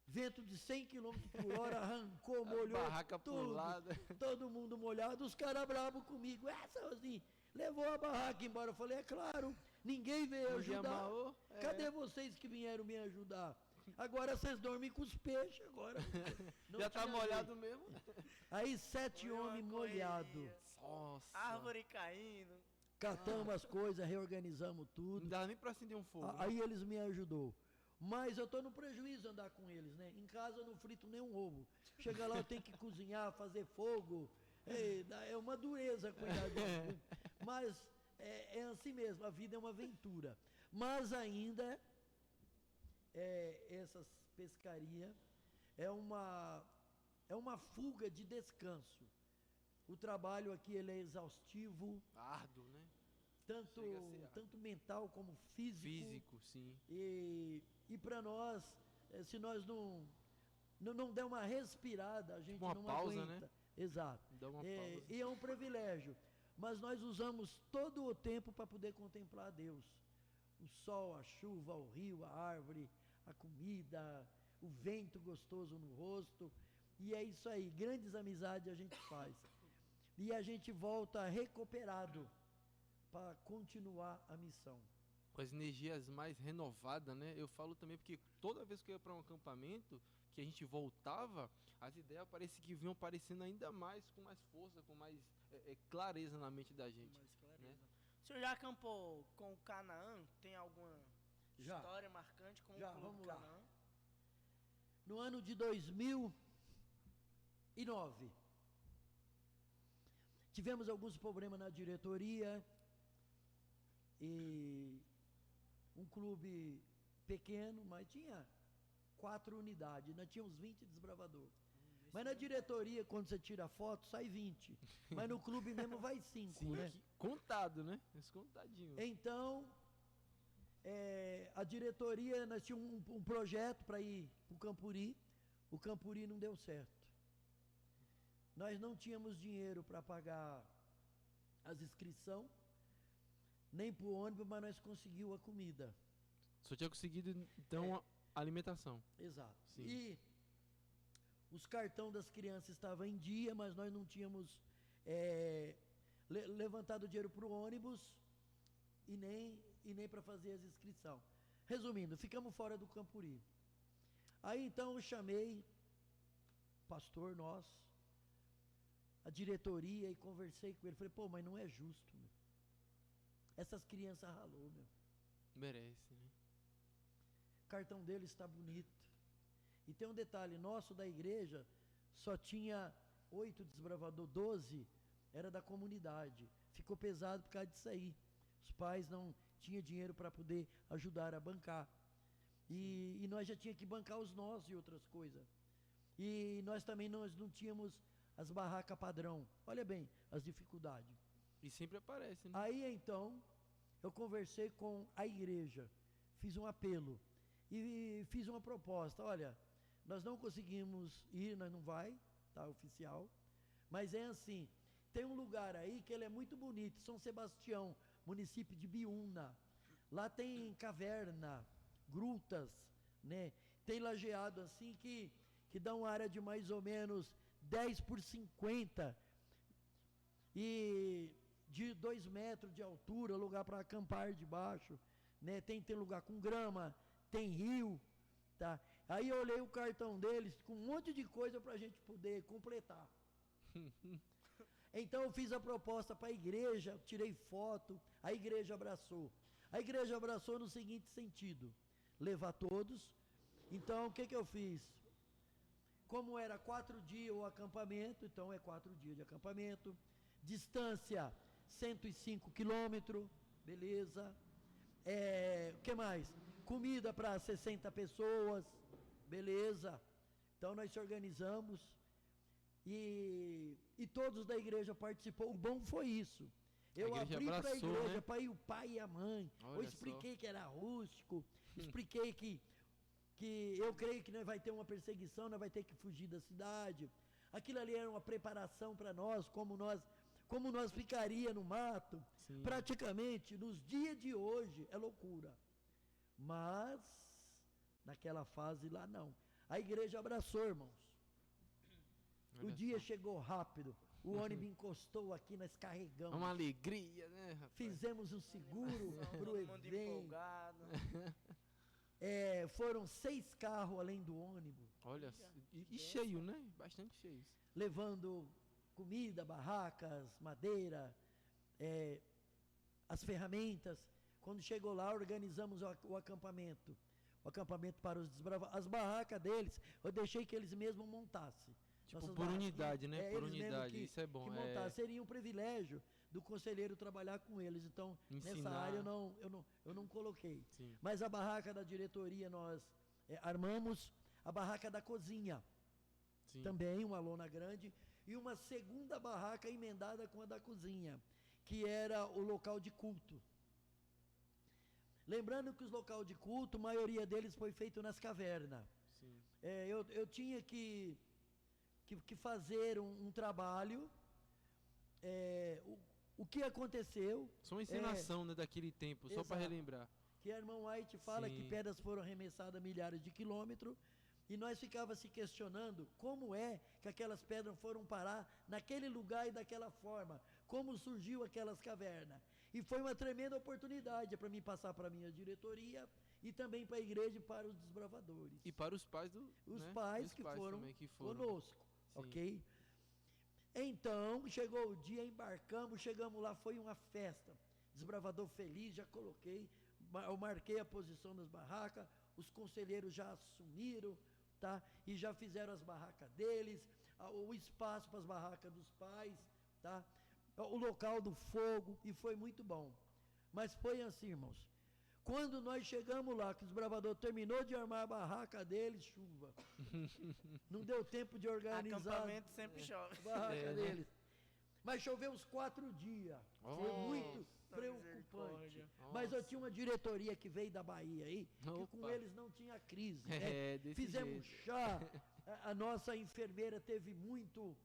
Vento de 100 km por hora, arrancou, molhou barraca tudo. pulada. Todo mundo molhado, os caras bravos comigo. Sozinho, levou a barraca embora. Eu falei, é claro, ninguém veio Ninguém ajudar. amarrou, é. Cadê vocês que vieram me ajudar? Agora vocês dormem com os peixes, agora. Não Já tá tinha molhado jeito. mesmo? Aí 7 Foi uma homens correria. molhados. Nossa. Árvore caindo. Catamos as coisas, reorganizamos Não tudo. dava nem pra acender um fogo. Aí eles me ajudou. Mas eu tô no prejuízo andar com eles, né? Em casa eu não frito nem um ovo. Chega lá, eu tenho que cozinhar, fazer fogo. É uma dureza cuidar disso. Mas é assim mesmo, a vida é uma aventura. Mas ainda, essas pescarias é uma fuga de descanso. O trabalho aqui ele é exaustivo, Árduo, né? tanto, Chega a ser árduo. tanto mental como físico. Físico, sim. E para nós, se nós não der uma respirada, a gente uma não pausa, aguenta. né? Exato. Dá uma pausa. E é um privilégio. mas nós usamos todo o tempo para poder contemplar a Deus. O sol, a chuva, o rio, a árvore, a comida, o vento gostoso no rosto. E é isso aí, grandes amizades a gente faz. E a gente volta recuperado para continuar a missão. Com as energias mais renovadas, né? Eu falo também porque toda vez que eu ia para um acampamento, que a gente voltava, as ideias parece que vinham aparecendo ainda mais, com mais força, com mais clareza na mente da gente. Mais clareza. Né? O senhor já acampou com o Canaã? Tem alguma Já. história marcante com Já, o Clube vamos lá. Canaã? No ano de 2009, tivemos alguns problemas na diretoria e um clube pequeno, mas tinha 4 unidades, nós tínhamos 20 desbravadores. Mas na diretoria, quando você tira a foto, sai 20. Mas no clube mesmo vai 5, Sim, né? contado, né? Esse contadinho. Então, a diretoria, nós tínhamos um projeto para ir para o Campuri. O Campuri não deu certo. Nós não tínhamos dinheiro para pagar as inscrições, nem para o ônibus, mas nós conseguimos a comida. Só tinha conseguido, então, a alimentação. Exato. Sim. E os cartões das crianças estavam em dia, mas nós não tínhamos levantado dinheiro para o ônibus e nem para fazer as inscrições. Resumindo, ficamos fora do Campuri. Aí então eu chamei o pastor nosso, a diretoria, e conversei com ele. Falei, pô, mas não é justo, meu. Essas crianças ralou, meu. Merece, né? O cartão dele está bonito. E tem um detalhe, nosso da igreja só tinha 8 desbravadores, 12 era da comunidade. Ficou pesado por causa disso aí. Os pais não tinham dinheiro para poder ajudar a bancar. E nós já tínhamos que bancar os nossos e outras coisas. E nós também não tínhamos as barracas padrão. Olha bem as dificuldades. E sempre aparece, né? Aí então, eu conversei com a igreja, fiz um apelo e fiz uma proposta. Olha, nós não conseguimos ir, nós não vai, tá, oficial, mas é assim, tem um lugar aí que ele é muito bonito, São Sebastião, município de Biúna. Lá tem caverna, grutas, né? Tem lajeado assim que dá uma área de mais ou menos 10 por 50 e de 2 metros de altura, lugar para acampar debaixo, né? Tem lugar com grama, tem rio, tá? Aí eu olhei o cartão deles com um monte de coisa para a gente poder completar. Então eu fiz a proposta para a igreja, tirei foto, a igreja abraçou. A igreja abraçou no seguinte sentido: levar todos. Então o que eu fiz? Como era 4 dias o acampamento, então é 4 dias de acampamento. Distância 105 quilômetros, beleza. O que mais? Comida para 60 pessoas, beleza. Então nós se organizamos e todos da igreja participou. O bom foi isso. Eu abri para a igreja, né? Para ir o pai e a mãe. Olha, eu expliquei só que era rústico, expliquei que eu creio que nós vai ter uma perseguição, nós vai ter que fugir da cidade. Aquilo ali era uma preparação para nós, como nós ficaria no mato. Sim. Praticamente nos dias de hoje é loucura, mas naquela fase lá não. A igreja abraçou, irmãos. O dia chegou rápido, o ônibus encostou aqui, nós carregamos. Uma alegria, né, rapaz? Fizemos um seguro para o evento. Empolgado. Foram 6 carros além do ônibus. Olha, e cheio, né? Bastante cheios. Levando comida, barracas, madeira, as ferramentas. Quando chegou lá, organizamos o acampamento. O acampamento para os desbravadores. As barracas deles, eu deixei que eles mesmos montassem. Tipo, por unidade, né? Por unidade, isso é bom. Seria um privilégio do conselheiro trabalhar com eles. Então, ensinar. Nessa área eu não coloquei. Sim. Mas a barraca da diretoria nós armamos. A barraca da cozinha. Sim. Também uma lona grande. E uma segunda barraca emendada com a da cozinha, que era o local de culto. Lembrando que os locais de culto, a maioria deles foi feito nas cavernas. Sim. Eu tinha que fazer um trabalho. o que aconteceu, Só uma encenação, né, daquele tempo, só para exato. relembrar. que a irmã White fala Sim. que pedras foram arremessadas a milhares de quilômetros, e nós ficava se questionando como é que aquelas pedras foram parar naquele lugar e daquela forma, como surgiu aquelas cavernas. E foi uma tremenda oportunidade para mim passar para a minha diretoria e também para a igreja e para os desbravadores. E para os pais do. Os né, pais os que pais foram também que foram. conosco, Sim. ok? Então, chegou o dia, embarcamos, chegamos lá, foi uma festa. Desbravador feliz, já coloquei, eu marquei a posição das barracas, os conselheiros já assumiram, tá? E já fizeram as barracas deles, o espaço para as barracas dos pais, tá? O local do fogo, e foi muito bom. Mas foi assim, irmãos. Quando nós chegamos lá, que o desbravador terminou de armar a barraca deles, chuva. Não deu tempo de organizar Acampamento sempre chove. a barraca É, né? deles. Mas choveu uns 4 dias. Foi muito preocupante. misericórdia. Mas eu Nossa. tinha uma diretoria que veio da Bahia aí, que com Opa. eles não tinha crise. É, né? desse Fizemos jeito. chá, a nossa enfermeira teve muito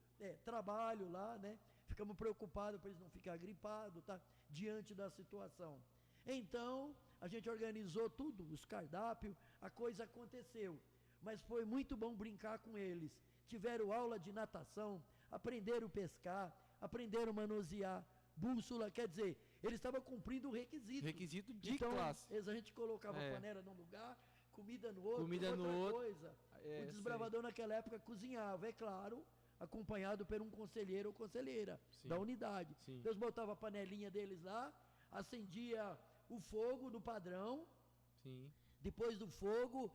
trabalho lá, né? Ficamos preocupados para eles não ficarem gripados, tá? Diante da situação. Então, a gente organizou tudo, os cardápios, a coisa aconteceu. Mas foi muito bom brincar com eles. Tiveram aula de natação, aprenderam a pescar, aprenderam a manusear bússola, quer dizer, eles estavam cumprindo o requisito. Requisito de Então, classe. a gente colocava É. a panela num lugar, comida no outro, Comida no outra outro. coisa. É, O desbravador naquela época cozinhava, é claro, acompanhado por um conselheiro ou conselheira Sim. da unidade. Sim. Eles botavam a panelinha deles lá, acendia o fogo no padrão, Sim. depois do fogo,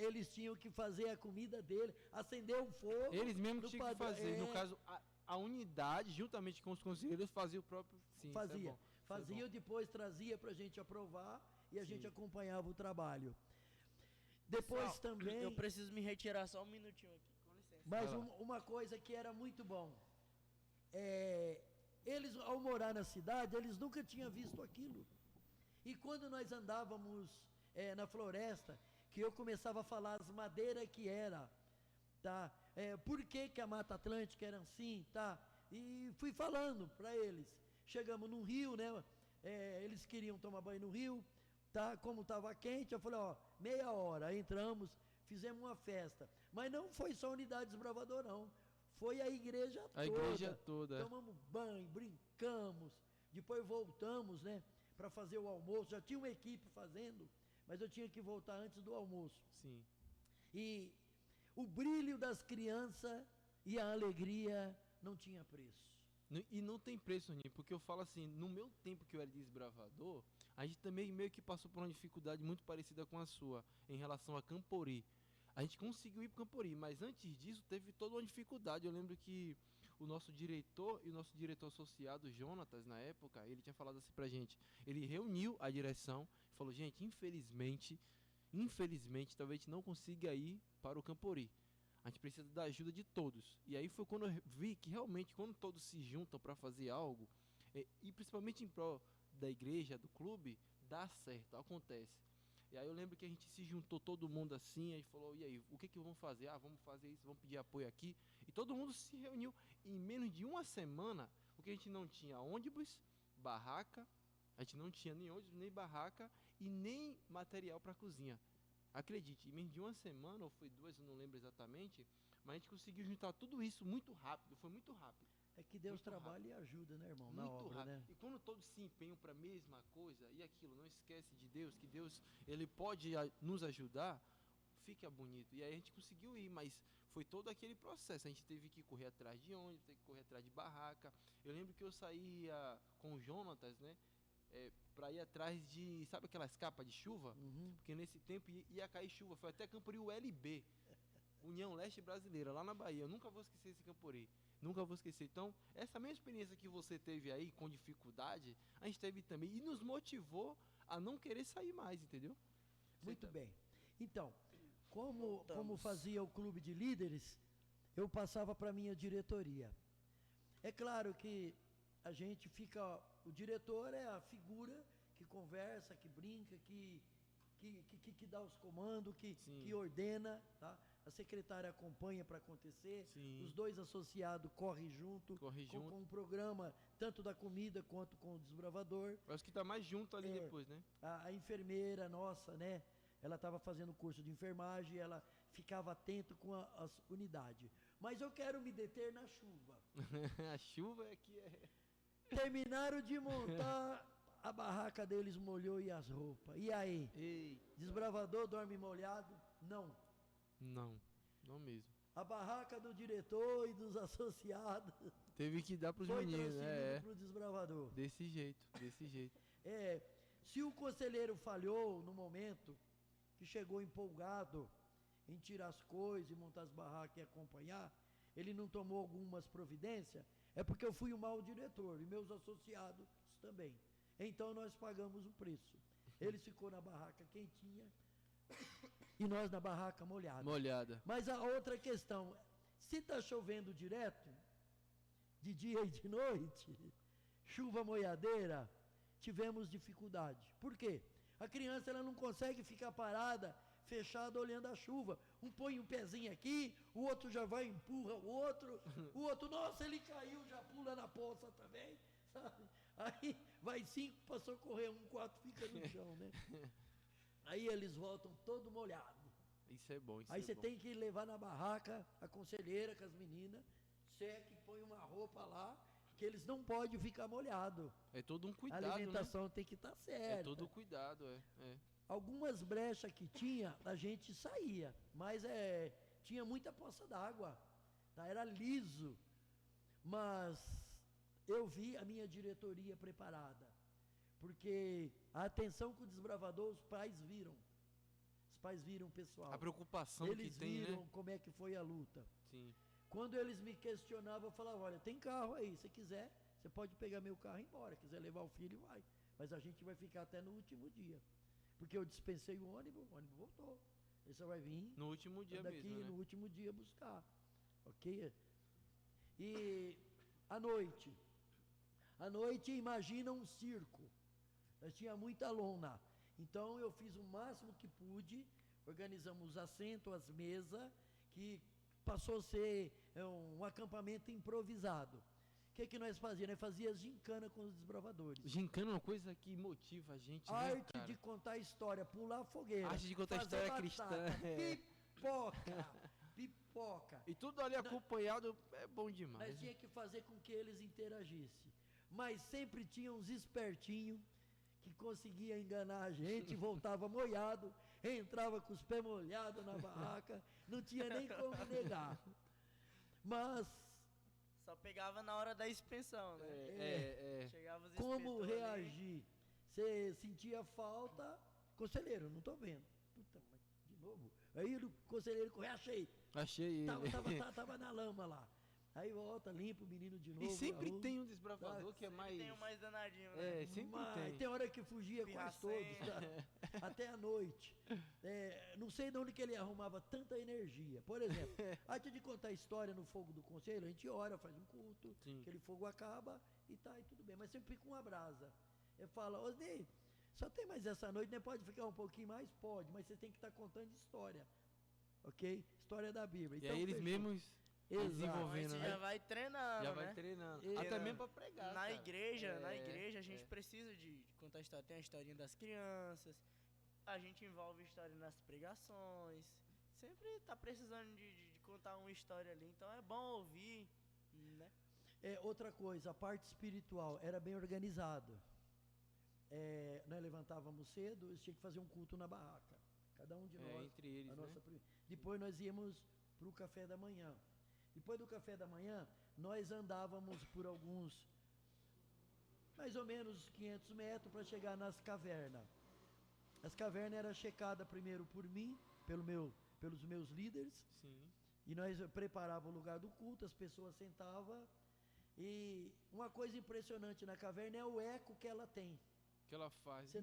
eles tinham que fazer a comida dele, acender o fogo. Eles mesmos no tinham que padrão. fazer. No caso, a unidade, juntamente com os conselheiros, fazia o próprio. Sim, isso é fazia, bom, isso é fazia, bom. depois trazia para a gente aprovar e a Sim. gente acompanhava o trabalho. Depois Pessoal, também, Eu preciso me retirar só um minutinho aqui, com licença. mas Vai lá. uma coisa que era muito bom, eles ao morar na cidade, eles nunca tinham visto aquilo. E quando nós andávamos na floresta, que eu começava a falar as madeiras que era, tá? Por que que a Mata Atlântica era assim, tá? E fui falando para eles. Chegamos num rio, né? Eles queriam tomar banho no rio, tá? Como estava quente, eu falei, ó, meia hora, aí entramos, fizemos uma festa. Mas não foi só a unidade desbravador, não. Foi a igreja toda. A igreja toda, é. Tomamos banho, brincamos, depois voltamos, né? Para fazer o almoço. Já tinha uma equipe fazendo, mas eu tinha que voltar antes do almoço. Sim. E o brilho das crianças e a alegria não tinha preço. E não tem preço, Ninho, porque eu falo assim, no meu tempo que eu era desbravador, a gente também meio que passou por uma dificuldade muito parecida com a sua, em relação a Campori. A gente conseguiu ir para Campori, mas antes disso teve toda uma dificuldade. Eu lembro que o nosso diretor e o nosso diretor associado, Jonatas, na época, ele tinha falado assim pra gente, ele reuniu a direção e falou, gente, infelizmente, talvez a gente não consiga ir para o Campori. A gente precisa da ajuda de todos. E aí foi quando eu vi que realmente, quando todos se juntam para fazer algo, e principalmente em prol da igreja, do clube, dá certo, acontece. E aí eu lembro que a gente se juntou todo mundo assim, aí falou, e aí, o que vamos fazer? Ah, vamos fazer isso, vamos pedir apoio aqui. E todo mundo se reuniu. Em menos de uma semana, o que a gente não tinha ônibus, barraca, a gente não tinha nem ônibus, nem barraca e nem material para cozinha. Acredite, em menos de uma semana, ou foi duas, eu não lembro exatamente, mas a gente conseguiu juntar tudo isso muito rápido, foi muito rápido. É que Deus Muito trabalha e ajuda, né, irmão? Na Muito obra, rápido. né? E quando todos se empenham para a mesma coisa, e aquilo, não esquece de Deus, que Deus, ele pode nos ajudar, fica bonito. E aí a gente conseguiu ir, mas foi todo aquele processo. A gente teve que correr atrás de ônibus, teve que correr atrás de barraca. Eu lembro que eu saía com o Jonatas, né, para ir atrás de, sabe aquelas capas de chuva? Uhum. Porque nesse tempo ia cair chuva. Foi até Campori ULB, União Leste Brasileira, lá na Bahia. Eu nunca vou esquecer esse Campori. Nunca vou esquecer. Então, essa mesma experiência que você teve aí, com dificuldade, a gente teve também. E nos motivou a não querer sair mais, entendeu? Muito Você bem. Então, como Voltamos. fazia o clube de líderes, eu passava para a minha diretoria. É claro que a gente fica... O diretor é a figura que conversa, que brinca, que dá os comandos, Sim. que ordena, tá? a secretária acompanha para acontecer, Sim. os dois associados correm junto, Corre junto. com o programa, tanto da comida quanto com o desbravador. Parece que tá mais junto ali depois, né? A enfermeira nossa, né? Ela estava fazendo curso de enfermagem, ela ficava atento com as unidades. Mas eu quero me deter na chuva. A chuva é que é. Terminaram de montar, a barraca deles molhou e as roupas. E aí? Ei, Desbravador dorme molhado? Não. não mesmo. A barraca do diretor e dos associados Teve que dar pros foi meninos, transferido para o desbravador. Desse jeito, desse jeito. Se o conselheiro falhou no momento que chegou empolgado em tirar as coisas e montar as barracas e acompanhar, ele não tomou algumas providências, é porque eu fui o mau diretor e meus associados também. Então nós pagamos o preço. Ele ficou na barraca quentinha e nós na barraca molhada. Molhada. Mas a outra questão, se está chovendo direto, de dia e de noite, chuva molhadeira, tivemos dificuldade. Por quê? A criança ela não consegue ficar parada, fechada, olhando a chuva. Um põe um pezinho aqui, o outro já vai e empurra o outro, nossa, ele caiu, já pula na poça também, sabe? Aí vai 5 para socorrer, 4 fica no chão, né? Aí eles voltam todo molhado. Isso é bom, isso Aí é você bom. tem que levar na barraca a conselheira com as meninas, seca e põe uma roupa lá, que eles não podem ficar molhados. É todo um A cuidado, né? alimentação tem que estar certa. É todo cuidado, é. Algumas brechas que tinha, a gente saía, mas tinha muita poça d'água, tá? Era liso, mas eu vi a minha diretoria preparada, porque a atenção com o desbravador, os pais viram o pessoal. A preocupação Eles que tem, viram né? como é que foi a luta. Sim. Quando eles me questionavam, eu falava, olha, tem carro aí, se quiser, você pode pegar meu carro e ir embora, quiser levar o filho, vai. Mas a gente vai ficar até no último dia. Porque eu dispensei o ônibus voltou. Ele só vai vir No último dia daqui mesmo, né? no último dia buscar. Ok? E à noite, imagina um circo. Nós tinha muita lona. Então eu fiz o máximo que pude, organizamos os assentos, as mesas, que passou a ser um acampamento improvisado. O que nós fazíamos? Nós fazíamos gincana com os desbravadores. Gincana é uma coisa que motiva a gente, né, Arte cara? de contar história, pular fogueira. Arte de contar fazer história batata, cristã, é. Pipoca. E tudo ali acompanhado é bom Nós demais. tinha que fazer com que eles interagissem. Mas sempre tinha uns espertinhos que conseguia enganar a gente, voltava molhado, entrava com os pés molhados na barraca, não tinha nem como negar. Mas Só pegava na hora da expensão, né? Chegava os como inspetores ali. reagir? Você sentia falta, conselheiro, não estou vendo. Puta, mas de novo. Aí o conselheiro correu, achei. Achei ele. Tava na lama lá. Aí volta, limpa o menino de novo. E sempre arruma. tem um desbravador que é mais... Tem o mais danadinho, né? sempre Mas tem. hora que fugia quase todos, Pirracento. tá? Até a noite. Não sei de onde que ele arrumava tanta energia. Por exemplo, antes de contar a história no fogo do conselho, a gente ora, faz um culto, Sim. aquele fogo acaba e tá, e tudo bem. Mas sempre fica uma brasa. Ele fala, Osnei, só tem mais essa noite, né? Pode ficar um pouquinho mais? Pode, mas você tem que estar contando história. Ok? História da Bíblia. E Então, aí eles fechou. mesmos Exato. desenvolvendo, Você né? já vai treinando, Já né? vai treinando. E- Até mesmo pra pregar, Na cara. igreja a gente precisa de contar história. Tem a historinha das crianças, a gente envolve história nas pregações. Sempre tá precisando de contar uma história ali, então é bom ouvir, né? Outra coisa, a parte espiritual era bem organizado. Nós levantávamos cedo, eles tinham que fazer um culto na barraca. Cada um de nós. Entre eles, né? Depois nós íamos para o café da manhã. Depois do café da manhã, nós andávamos por alguns, mais ou menos 500 metros para chegar nas cavernas. As cavernas eram checadas primeiro por mim, pelos meus líderes, Sim. e nós preparávamos o lugar do culto, as pessoas sentavam, e uma coisa impressionante na caverna é o eco que ela tem. Que ela faz.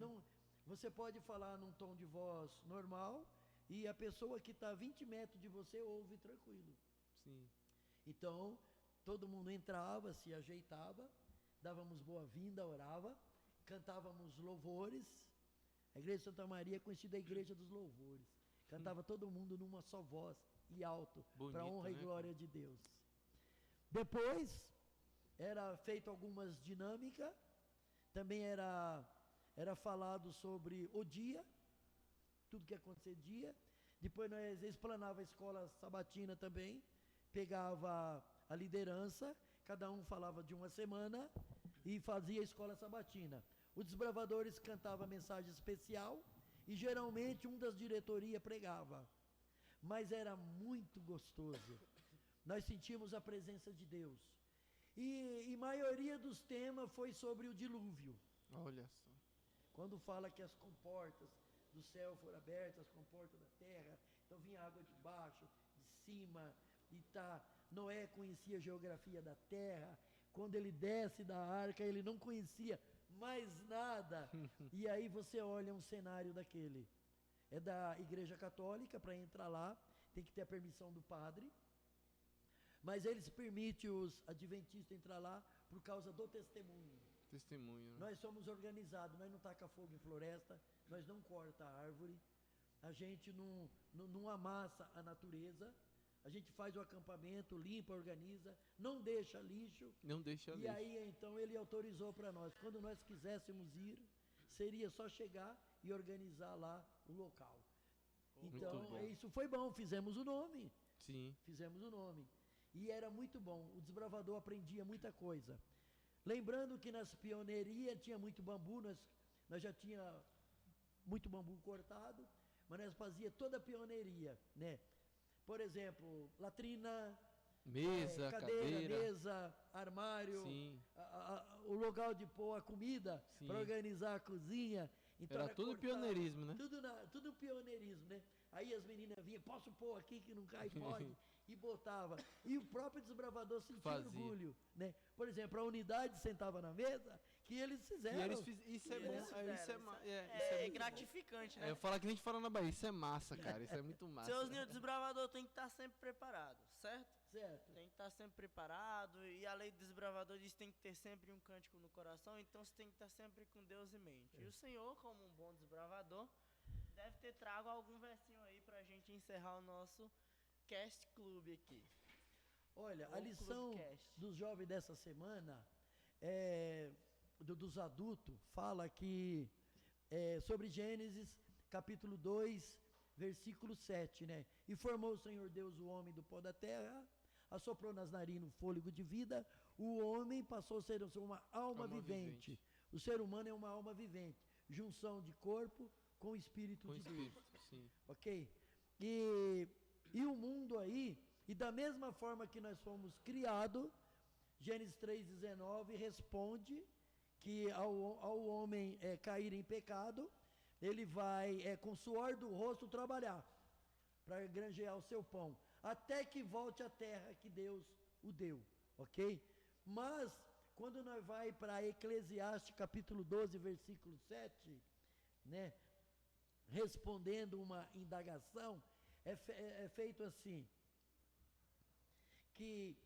Você pode falar num tom de voz normal, e a pessoa que está a 20 metros de você ouve tranquilo. Sim. Então, todo mundo entrava, se ajeitava, dávamos boa-vinda, orava, cantávamos louvores. A igreja de Santa Maria é conhecida a igreja dos louvores. Cantava todo mundo numa só voz, e alto, Bonito, para honra e né, glória de Deus. Depois, era feito algumas dinâmicas, também era falado sobre o dia, tudo que acontecia. Depois nós explanava a escola sabatina também, pegava a liderança, cada um falava de uma semana e fazia a escola sabatina. Os desbravadores cantavam a mensagem especial e geralmente um das diretorias pregava. Mas era muito gostoso. Nós sentimos a presença de Deus. E maioria dos temas foi sobre o dilúvio. Olha só. Quando fala que as comportas do céu foram abertas, as comportas da terra, então vinha água de baixo, de cima, e Noé conhecia a geografia da terra. Quando ele desce da arca, ele não conhecia mais nada. E aí você olha um cenário daquele. É da Igreja Católica, para entrar lá, tem que ter a permissão do padre. Mas eles permitem os adventistas entrar lá por causa do testemunho. Testemunho, né? Nós somos organizados, nós não taca fogo em floresta, nós não corta a árvore, a gente não amassa a natureza, a gente faz o acampamento, limpa, organiza, não deixa lixo. Não deixa E lixo. aí então ele autorizou para nós, quando nós quiséssemos ir, seria só chegar e organizar lá o local. Muito Então bom. isso foi bom, fizemos o nome. Sim. Fizemos o nome. E era muito bom. O desbravador aprendia muita coisa. Lembrando que nas pioneirias tinha muito bambu, nós já tinha muito bambu cortado, mas nós fazia toda a pioneiria, né? Por exemplo, latrina, Mesa, cadeira. mesa, armário, Sim. O local de pôr a comida, Sim. para organizar a cozinha. Então Era tudo pioneirismo, né? Tudo pioneirismo, né? Aí as meninas vinham, posso pôr aqui que não cai, pode, e botava. E o próprio desbravador sentia Fazia. orgulho, né? Por exemplo, a unidade sentava na mesa, que eles fizeram. Isso é bom, Eles fizeram, isso é é muito gratificante, bom. né? Eu falo que nem a gente fala na Bahia, isso é massa, cara, isso é muito massa. Seus ninhos desbravador tem que estar sempre preparado, certo? Certo. Tem que estar sempre preparado, e a lei do desbravador diz que tem que ter sempre um cântico no coração, então você tem que estar sempre com Deus em mente. E o Senhor, como um bom desbravador, deve ter trago algum versinho aí pra gente encerrar o nosso Cast Club aqui. Olha, Ou a lição Clubcast. dos jovens dessa semana, dos adultos, fala que sobre Gênesis, capítulo 2, versículo 7, né? E formou o Senhor Deus o homem do pó da terra, assoprou nas narinas o fôlego de vida, o homem passou a ser uma alma vivente. O ser humano é uma alma vivente, junção de corpo com o Espírito de Deus. Sim. Ok? E o mundo aí, e da mesma forma que nós fomos criados, Gênesis 3,19 responde que ao homem cair em pecado, ele vai com suor do rosto trabalhar, para granjear o seu pão, até que volte à terra que Deus o deu, ok? Mas, quando nós vai para Eclesiastes capítulo 12, versículo 7, né? Respondendo uma indagação, é feito assim, que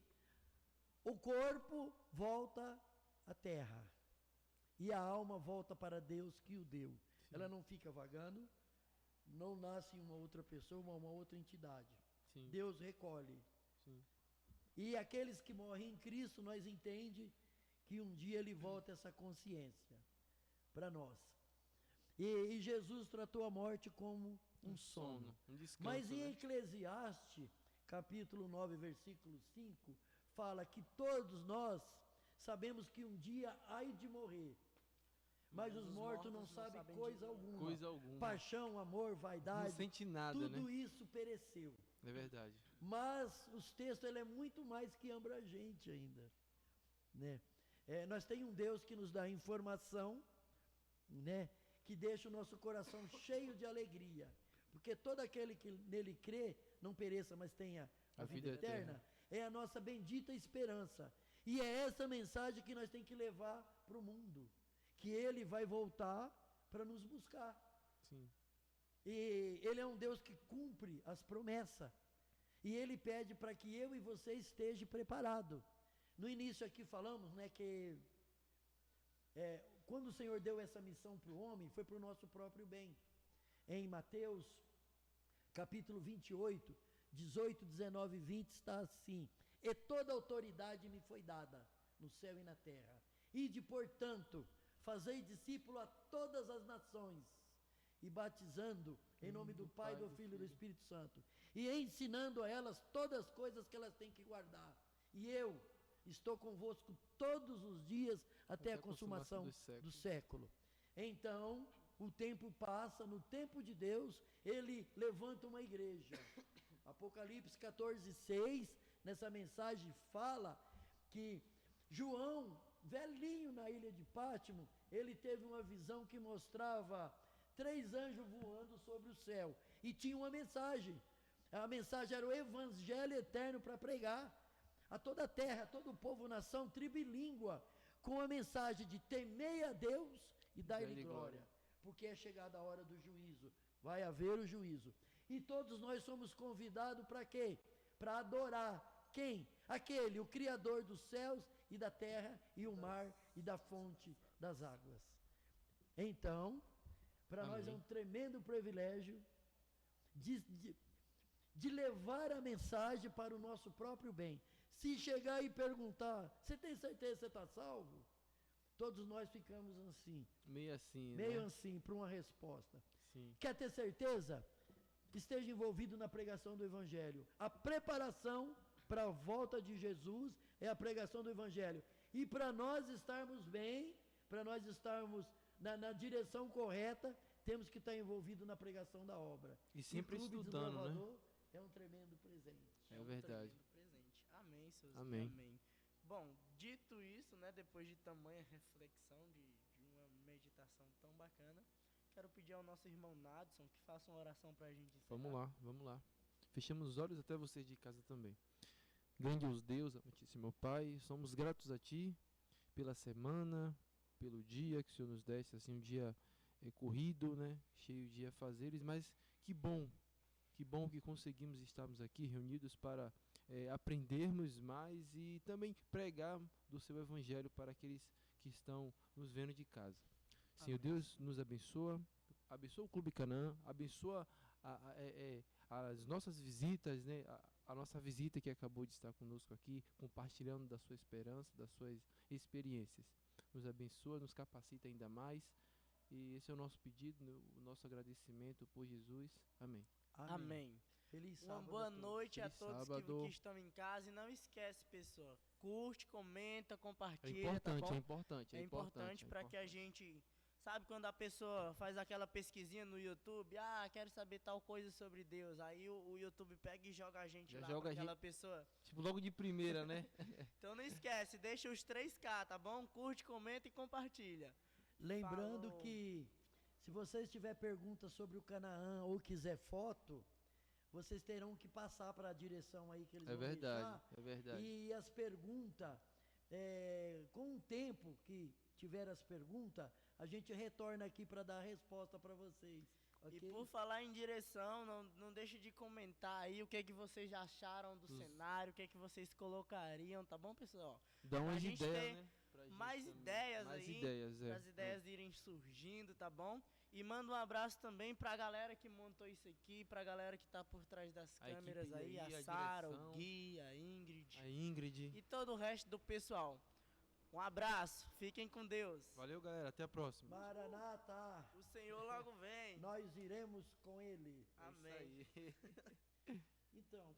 o corpo volta à terra, e a alma volta para Deus que o deu. Sim. Ela não fica vagando, não nasce em uma outra pessoa, uma outra entidade. Sim. Deus recolhe. Sim. E aqueles que morrem em Cristo, nós entendemos que um dia ele volta essa consciência para nós. E Jesus tratou a morte como um sono. Um descanso, mas em né? Eclesiastes, capítulo 9, versículo 5, fala que todos nós sabemos que um dia há de morrer. Mas os mortos não sabem coisa alguma. Coisa alguma. Paixão, amor, vaidade. Não sente nada, tudo né? isso pereceu. É verdade. Mas os textos, ele é muito mais que abrangente ainda, né? Nós temos um Deus que nos dá informação, né? Que deixa o nosso coração cheio de alegria, porque todo aquele que nele crê, não pereça, mas tenha a vida eterna, é a nossa bendita esperança, e é essa mensagem que nós temos que levar para o mundo, que ele vai voltar para nos buscar. Sim. E ele é um Deus que cumpre as promessas, e ele pede para que eu e você esteja preparado. No início aqui falamos, né, que quando o Senhor deu essa missão para o homem, foi para o nosso próprio bem. Em Mateus, capítulo 28, 18, 19 e 20 está assim: e toda autoridade me foi dada no céu e na terra. Ide, portanto, fazei discípulo a todas as nações, e batizando em nome do Pai, do Filho e do Espírito Santo, e ensinando a elas todas as coisas que elas têm que guardar. E eu estou convosco todos os dias até a consumação do século. Então, o tempo passa, no tempo de Deus, ele levanta uma igreja. Apocalipse 14, 6, nessa mensagem fala que João, velhinho na ilha de Pátimo, ele teve uma visão que mostrava 3 anjos voando sobre o céu, e tinha uma mensagem. A mensagem era o evangelho eterno para pregar a toda a terra, a todo o povo, nação, tribo e língua, com a mensagem de temei a Deus e dar-lhe glória, porque é chegada a hora do juízo, vai haver o juízo. E todos nós somos convidados para quê? Para adorar quem? Aquele, o Criador dos céus e da terra e o mar e da fonte das águas. Então, para nós é um tremendo privilégio de levar a mensagem para o nosso próprio bem. Se chegar e perguntar, você tem certeza que você está salvo? Todos nós ficamos assim. Meio assim, Meio né? assim, para uma resposta. Sim. Quer ter certeza? Esteja envolvido na pregação do Evangelho. A preparação para a volta de Jesus é a pregação do Evangelho. E para nós estarmos bem, para nós estarmos na direção correta, temos que estar envolvido na pregação da obra. E sempre estudando, né? É um tremendo presente. É verdade. Um tremendo presente. Amém, seus Amém. amém. Bom, dito isso, né, depois de tamanha reflexão, de uma meditação tão bacana, quero pedir ao nosso irmão Nadson que faça uma oração para a gente encerrar. Vamos lá, vamos lá. Fechamos os olhos, até vocês de casa também. Grandioso Deus, amantíssimo Pai, somos gratos a Ti pela semana, pelo dia que o Senhor nos desse, assim, um dia corrido, né, cheio de afazeres, mas que bom que conseguimos estarmos aqui reunidos para aprendermos mais e também pregar do Seu Evangelho para aqueles que estão nos vendo de casa. Senhor Deus, nos abençoa o Clube Canaã, abençoa as nossas visitas, né, a nossa visita que acabou de estar conosco aqui, compartilhando da sua esperança, das suas experiências. Nos abençoa, nos capacita ainda mais, e esse é o nosso pedido, o nosso agradecimento por Jesus. Amém. Amém. Feliz Uma sábado boa a todos. noite a Feliz todos sábado. que estão em casa. E não esquece, pessoal, curte, comenta, É compartilha, importante, tá bom? é importante. É importante para que a gente... Sabe quando a pessoa faz aquela pesquisinha no YouTube? Ah, quero saber tal coisa sobre Deus. Aí o YouTube pega e joga a gente Já lá joga pra a aquela gente- pessoa. Tipo, logo de primeira, né? Então não esquece, deixa os 3K, tá bom? Curte, comenta e compartilha. Lembrando Falou. que, se vocês tiverem perguntas sobre o Canaã ou quiser foto, vocês terão que passar para a direção aí que eles É vão verdade, deixar. é verdade. E as perguntas, com o tempo que tiver as perguntas, a gente retorna aqui para dar a resposta para vocês. E Ok? por falar em direção, não deixe de comentar aí o que, que vocês acharam do cenário, o que, que vocês colocariam, tá bom, pessoal? Dá Pra umas gente ideias, ter né? Pra gente Mais também. ideias Mais aí, ideias, para as ideias irem surgindo, tá bom? E manda um abraço também pra galera que montou isso aqui, pra galera que tá por trás das A câmeras equipe aí, aí, a a Sara, direção. o Gui, a Ingrid A Ingrid. e todo o resto do pessoal. Um abraço, fiquem com Deus. Valeu, galera. Até a próxima. Maranata, O Senhor logo vem. nós iremos com ele. Amém. É isso aí. Então,